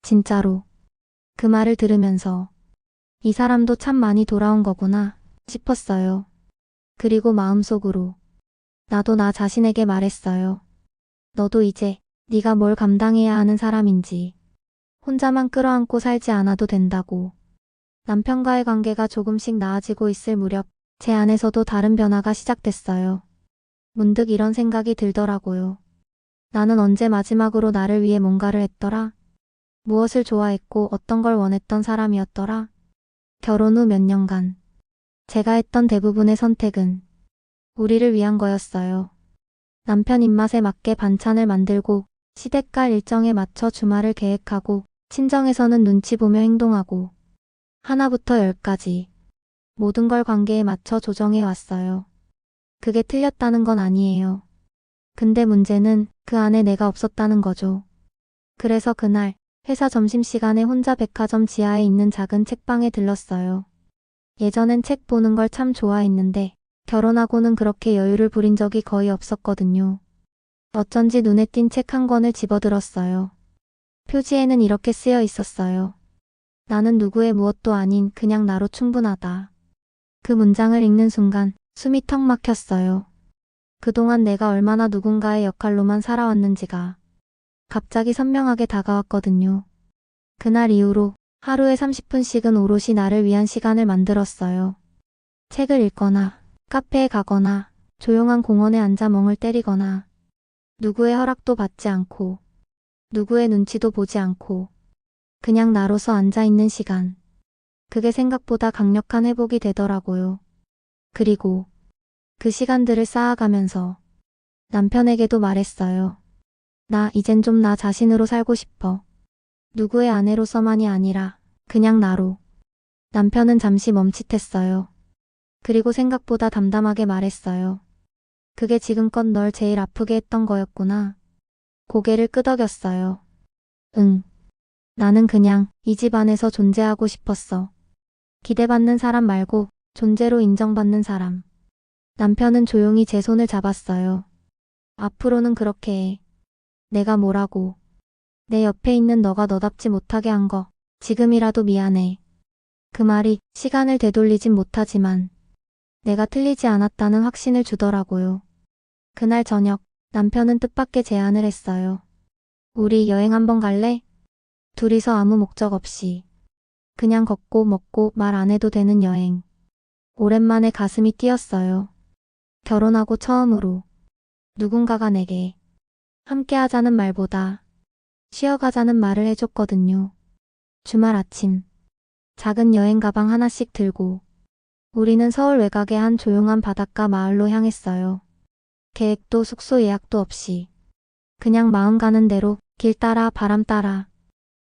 진짜로. 그 말을 들으면서 이 사람도 참 많이 돌아온 거구나 싶었어요. 그리고 마음속으로 나도 나 자신에게 말했어요. 너도 이제 네가 뭘 감당해야 하는 사람인지 혼자만 끌어안고 살지 않아도 된다고. 남편과의 관계가 조금씩 나아지고 있을 무렵 제 안에서도 다른 변화가 시작됐어요. 문득 이런 생각이 들더라고요. 나는 언제 마지막으로 나를 위해 뭔가를 했더라? 무엇을 좋아했고 어떤 걸 원했던 사람이었더라? 결혼 후 몇 년간 제가 했던 대부분의 선택은 우리를 위한 거였어요. 남편 입맛에 맞게 반찬을 만들고 시댁갈 일정에 맞춰 주말을 계획하고 친정에서는 눈치 보며 행동하고 하나부터 열까지 모든 걸 관계에 맞춰 조정해 왔어요. 그게 틀렸다는 건 아니에요. 근데 문제는 그 안에 내가 없었다는 거죠. 그래서 그날 회사 점심시간에 혼자 백화점 지하에 있는 작은 책방에 들렀어요. 예전엔 책 보는 걸 참 좋아했는데 결혼하고는 그렇게 여유를 부린 적이 거의 없었거든요. 어쩐지 눈에 띈 책 한 권을 집어들었어요. 표지에는 이렇게 쓰여 있었어요. 나는 누구의 무엇도 아닌 그냥 나로 충분하다. 그 문장을 읽는 순간 숨이 턱 막혔어요. 그동안 내가 얼마나 누군가의 역할로만 살아왔는지가 갑자기 선명하게 다가왔거든요. 그날 이후로 하루에 30분씩은 오롯이 나를 위한 시간을 만들었어요. 책을 읽거나 카페에 가거나 조용한 공원에 앉아 멍을 때리거나 누구의 허락도 받지 않고 누구의 눈치도 보지 않고 그냥 나로서 앉아있는 시간. 그게 생각보다 강력한 회복이 되더라고요. 그리고 그 시간들을 쌓아가면서 남편에게도 말했어요. 나 이젠 좀 나 자신으로 살고 싶어. 누구의 아내로서만이 아니라 그냥 나로. 남편은 잠시 멈칫했어요. 그리고 생각보다 담담하게 말했어요. 그게 지금껏 널 제일 아프게 했던 거였구나. 고개를 끄덕였어요. 응. 나는 그냥 이 집 안에서 존재하고 싶었어. 기대받는 사람 말고 존재로 인정받는 사람. 남편은 조용히 제 손을 잡았어요. 앞으로는 그렇게 해. 내가 뭐라고. 내 옆에 있는 너가 너답지 못하게 한 거 지금이라도 미안해. 그 말이 시간을 되돌리진 못하지만 내가 틀리지 않았다는 확신을 주더라고요. 그날 저녁 남편은 뜻밖의 제안을 했어요. 우리 여행 한번 갈래? 둘이서 아무 목적 없이 그냥 걷고 먹고 말 안 해도 되는 여행. 오랜만에 가슴이 뛰었어요. 결혼하고 처음으로 누군가가 내게 함께 하자는 말보다 쉬어가자는 말을 해줬거든요. 주말 아침 작은 여행 가방 하나씩 들고 우리는 서울 외곽의 한 조용한 바닷가 마을로 향했어요. 계획도 숙소 예약도 없이 그냥 마음 가는 대로 길 따라 바람 따라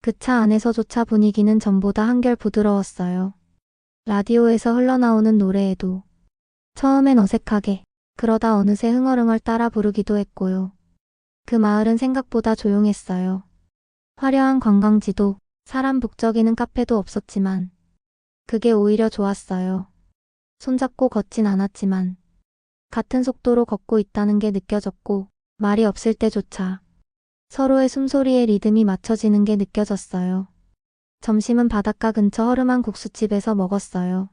그 차 안에서조차 분위기는 전보다 한결 부드러웠어요. 라디오에서 흘러나오는 노래에도 처음엔 어색하게 그러다 어느새 흥얼흥얼 따라 부르기도 했고요. 그 마을은 생각보다 조용했어요. 화려한 관광지도 사람 북적이는 카페도 없었지만 그게 오히려 좋았어요. 손잡고 걷진 않았지만 같은 속도로 걷고 있다는 게 느껴졌고 말이 없을 때조차 서로의 숨소리에 리듬이 맞춰지는 게 느껴졌어요. 점심은 바닷가 근처 허름한 국수집에서 먹었어요.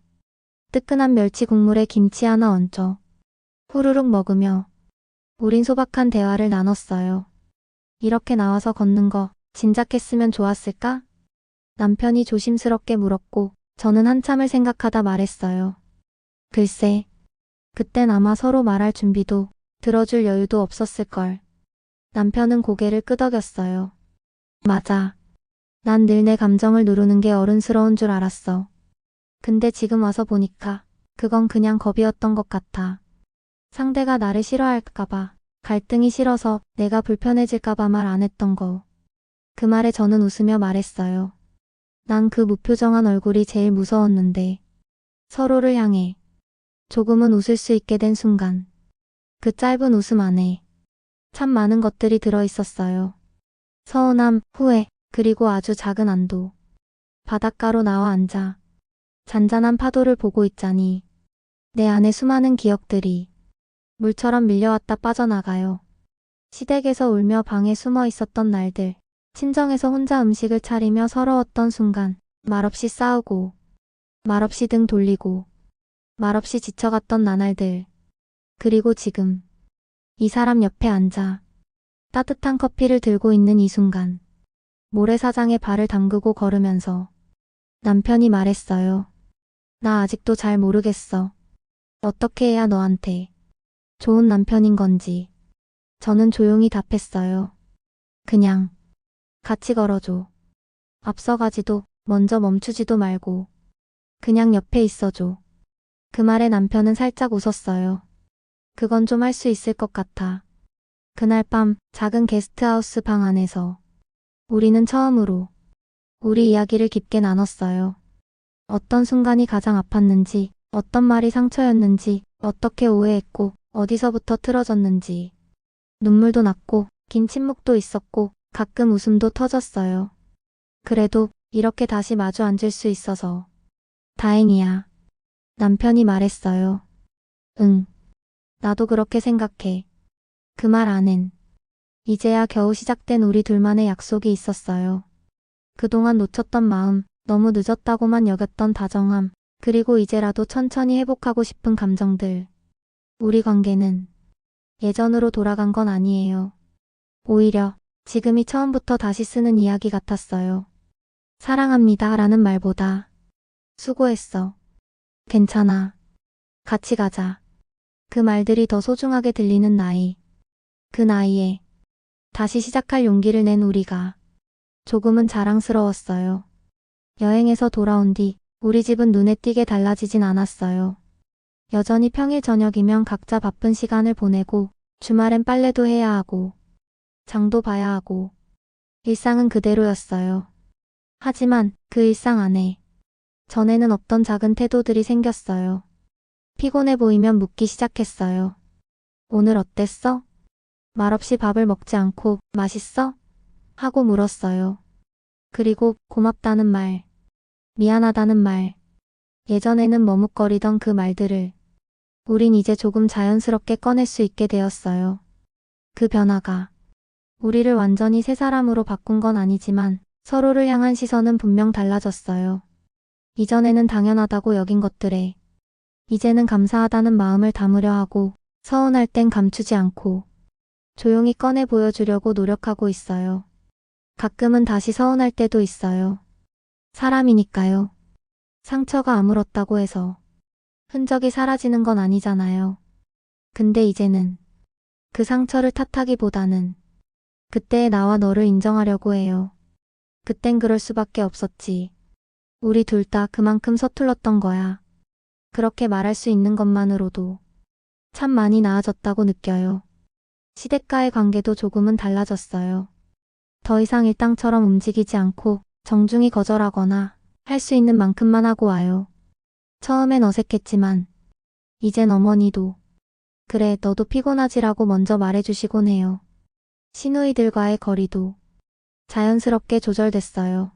뜨끈한 멸치 국물에 김치 하나 얹어 후루룩 먹으며 우린 소박한 대화를 나눴어요. 이렇게 나와서 걷는 거 진작 했으면 좋았을까? 남편이 조심스럽게 물었고 저는 한참을 생각하다 말했어요. 글쎄, 그땐 아마 서로 말할 준비도 들어줄 여유도 없었을걸. 남편은 고개를 끄덕였어요. 맞아. 난 늘 내 감정을 누르는 게 어른스러운 줄 알았어. 근데 지금 와서 보니까 그건 그냥 겁이었던 것 같아. 상대가 나를 싫어할까봐, 갈등이 싫어서 내가 불편해질까봐 말 안 했던 거. 그 말에 저는 웃으며 말했어요. 난 그 무표정한 얼굴이 제일 무서웠는데 서로를 향해 조금은 웃을 수 있게 된 순간 그 짧은 웃음 안에 참 많은 것들이 들어있었어요. 서운함, 후회, 그리고 아주 작은 안도. 바닷가로 나와 앉아 잔잔한 파도를 보고 있자니 내 안에 수많은 기억들이 물처럼 밀려왔다 빠져나가요. 시댁에서 울며 방에 숨어 있었던 날들, 친정에서 혼자 음식을 차리며 서러웠던 순간, 말없이 싸우고 말없이 등 돌리고 말없이 지쳐갔던 나날들. 그리고 지금 이 사람 옆에 앉아 따뜻한 커피를 들고 있는 이 순간 모래사장에 발을 담그고 걸으면서 남편이 말했어요. 나 아직도 잘 모르겠어. 어떻게 해야 너한테 좋은 남편인 건지. 저는 조용히 답했어요. 그냥 같이 걸어줘. 앞서가지도 먼저 멈추지도 말고 그냥 옆에 있어줘. 그 말에 남편은 살짝 웃었어요. 그건 좀 할 수 있을 것 같아. 그날 밤 작은 게스트하우스 방 안에서 우리는 처음으로 우리 이야기를 깊게 나눴어요. 어떤 순간이 가장 아팠는지, 어떤 말이 상처였는지, 어떻게 오해했고, 어디서부터 틀어졌는지. 눈물도 났고, 긴 침묵도 있었고, 가끔 웃음도 터졌어요. 그래도 이렇게 다시 마주 앉을 수 있어서 다행이야. 남편이 말했어요. 응. 나도 그렇게 생각해. 그 말 안엔 이제야 겨우 시작된 우리 둘만의 약속이 있었어요. 그동안 놓쳤던 마음, 너무 늦었다고만 여겼던 다정함, 그리고 이제라도 천천히 회복하고 싶은 감정들. 우리 관계는 예전으로 돌아간 건 아니에요. 오히려 지금이 처음부터 다시 쓰는 이야기 같았어요. 사랑합니다 라는 말보다 수고했어. 괜찮아. 같이 가자. 그 말들이 더 소중하게 들리는 나이. 그 나이에 다시 시작할 용기를 낸 우리가 조금은 자랑스러웠어요. 여행에서 돌아온 뒤 우리 집은 눈에 띄게 달라지진 않았어요. 여전히 평일 저녁이면 각자 바쁜 시간을 보내고 주말엔 빨래도 해야 하고 장도 봐야 하고 일상은 그대로였어요. 하지만 그 일상 안에 전에는 없던 작은 태도들이 생겼어요. 피곤해 보이면 묻기 시작했어요. 오늘 어땠어? 말없이 밥을 먹지 않고 맛있어? 하고 물었어요. 그리고 고맙다는 말, 미안하다는 말, 예전에는 머뭇거리던 그 말들을 우린 이제 조금 자연스럽게 꺼낼 수 있게 되었어요. 그 변화가 우리를 완전히 새 사람으로 바꾼 건 아니지만 서로를 향한 시선은 분명 달라졌어요. 이전에는 당연하다고 여긴 것들에 이제는 감사하다는 마음을 담으려 하고 서운할 땐 감추지 않고 조용히 꺼내 보여주려고 노력하고 있어요. 가끔은 다시 서운할 때도 있어요. 사람이니까요. 상처가 아물었다고 해서 흔적이 사라지는 건 아니잖아요. 근데 이제는 그 상처를 탓하기보다는 그때의 나와 너를 인정하려고 해요. 그땐 그럴 수밖에 없었지. 우리 둘 다 그만큼 서툴렀던 거야. 그렇게 말할 수 있는 것만으로도 참 많이 나아졌다고 느껴요. 시댁과의 관계도 조금은 달라졌어요. 더 이상 일당처럼 움직이지 않고 정중히 거절하거나 할 수 있는 만큼만 하고 와요. 처음엔 어색했지만 이젠 어머니도 그래 너도 피곤하지라고 먼저 말해주시곤 해요. 시누이들과의 거리도 자연스럽게 조절됐어요.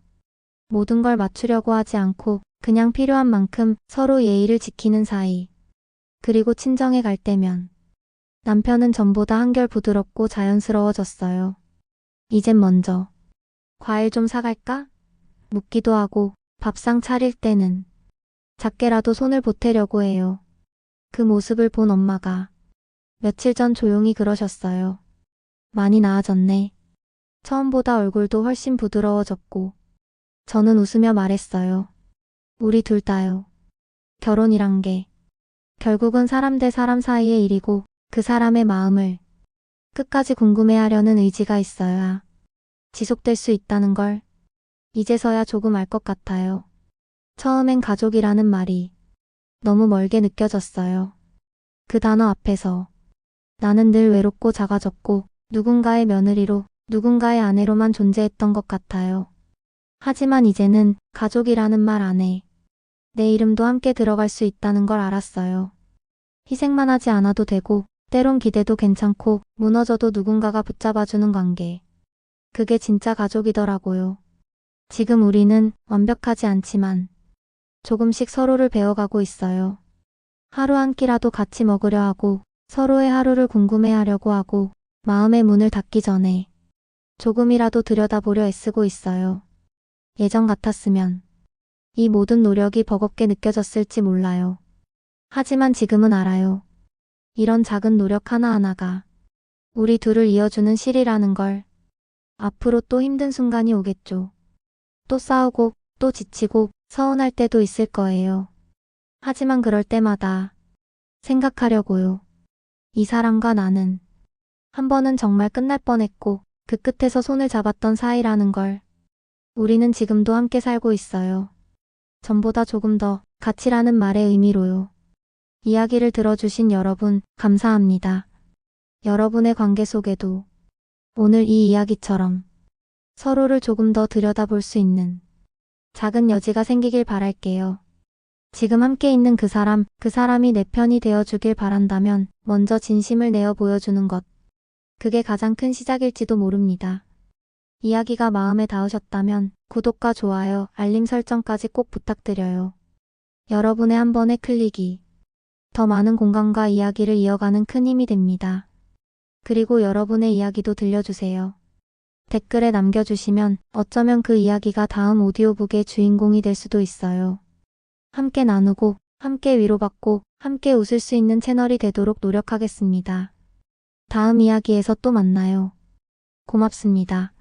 모든 걸 맞추려고 하지 않고 그냥 필요한 만큼 서로 예의를 지키는 사이. 그리고 친정에 갈 때면 남편은 전보다 한결 부드럽고 자연스러워졌어요. 이젠 먼저 과일 좀 사갈까? 묻기도 하고 밥상 차릴 때는 작게라도 손을 보태려고 해요. 그 모습을 본 엄마가 며칠 전 조용히 그러셨어요. 많이 나아졌네. 처음보다 얼굴도 훨씬 부드러워졌고 저는 웃으며 말했어요. 우리 둘 다요. 결혼이란 게 결국은 사람 대 사람 사이의 일이고 그 사람의 마음을 끝까지 궁금해하려는 의지가 있어야 지속될 수 있다는 걸 이제서야 조금 알 것 같아요. 처음엔 가족이라는 말이 너무 멀게 느껴졌어요. 그 단어 앞에서 나는 늘 외롭고 작아졌고 누군가의 며느리로 누군가의 아내로만 존재했던 것 같아요. 하지만 이제는 가족이라는 말 안에 내 이름도 함께 들어갈 수 있다는 걸 알았어요. 희생만 하지 않아도 되고 때론 기대도 괜찮고 무너져도 누군가가 붙잡아주는 관계. 그게 진짜 가족이더라고요. 지금 우리는 완벽하지 않지만 조금씩 서로를 배워가고 있어요. 하루 한 끼라도 같이 먹으려 하고 서로의 하루를 궁금해하려고 하고 마음의 문을 닫기 전에 조금이라도 들여다보려 애쓰고 있어요. 예전 같았으면 이 모든 노력이 버겁게 느껴졌을지 몰라요. 하지만 지금은 알아요. 이런 작은 노력 하나하나가 우리 둘을 이어주는 실이라는 걸. 앞으로 또 힘든 순간이 오겠죠. 또 싸우고 또 지치고 서운할 때도 있을 거예요. 하지만 그럴 때마다 생각하려고요. 이 사람과 나는 한 번은 정말 끝날 뻔했고 그 끝에서 손을 잡았던 사이라는 걸. 우리는 지금도 함께 살고 있어요. 전보다 조금 더 가치라는 말의 의미로요. 이야기를 들어주신 여러분 감사합니다. 여러분의 관계 속에도 오늘 이 이야기처럼 서로를 조금 더 들여다볼 수 있는 작은 여지가 생기길 바랄게요. 지금 함께 있는 그 사람이 내 편이 되어주길 바란다면 먼저 진심을 내어 보여주는 것. 그게 가장 큰 시작일지도 모릅니다. 이야기가 마음에 닿으셨다면 구독과 좋아요, 알림 설정까지 꼭 부탁드려요. 여러분의 한 번의 클릭이 더 많은 공감과 이야기를 이어가는 큰 힘이 됩니다. 그리고 여러분의 이야기도 들려주세요. 댓글에 남겨주시면 어쩌면 그 이야기가 다음 오디오북의 주인공이 될 수도 있어요. 함께 나누고, 함께 위로받고, 함께 웃을 수 있는 채널이 되도록 노력하겠습니다. 다음 이야기에서 또 만나요. 고맙습니다.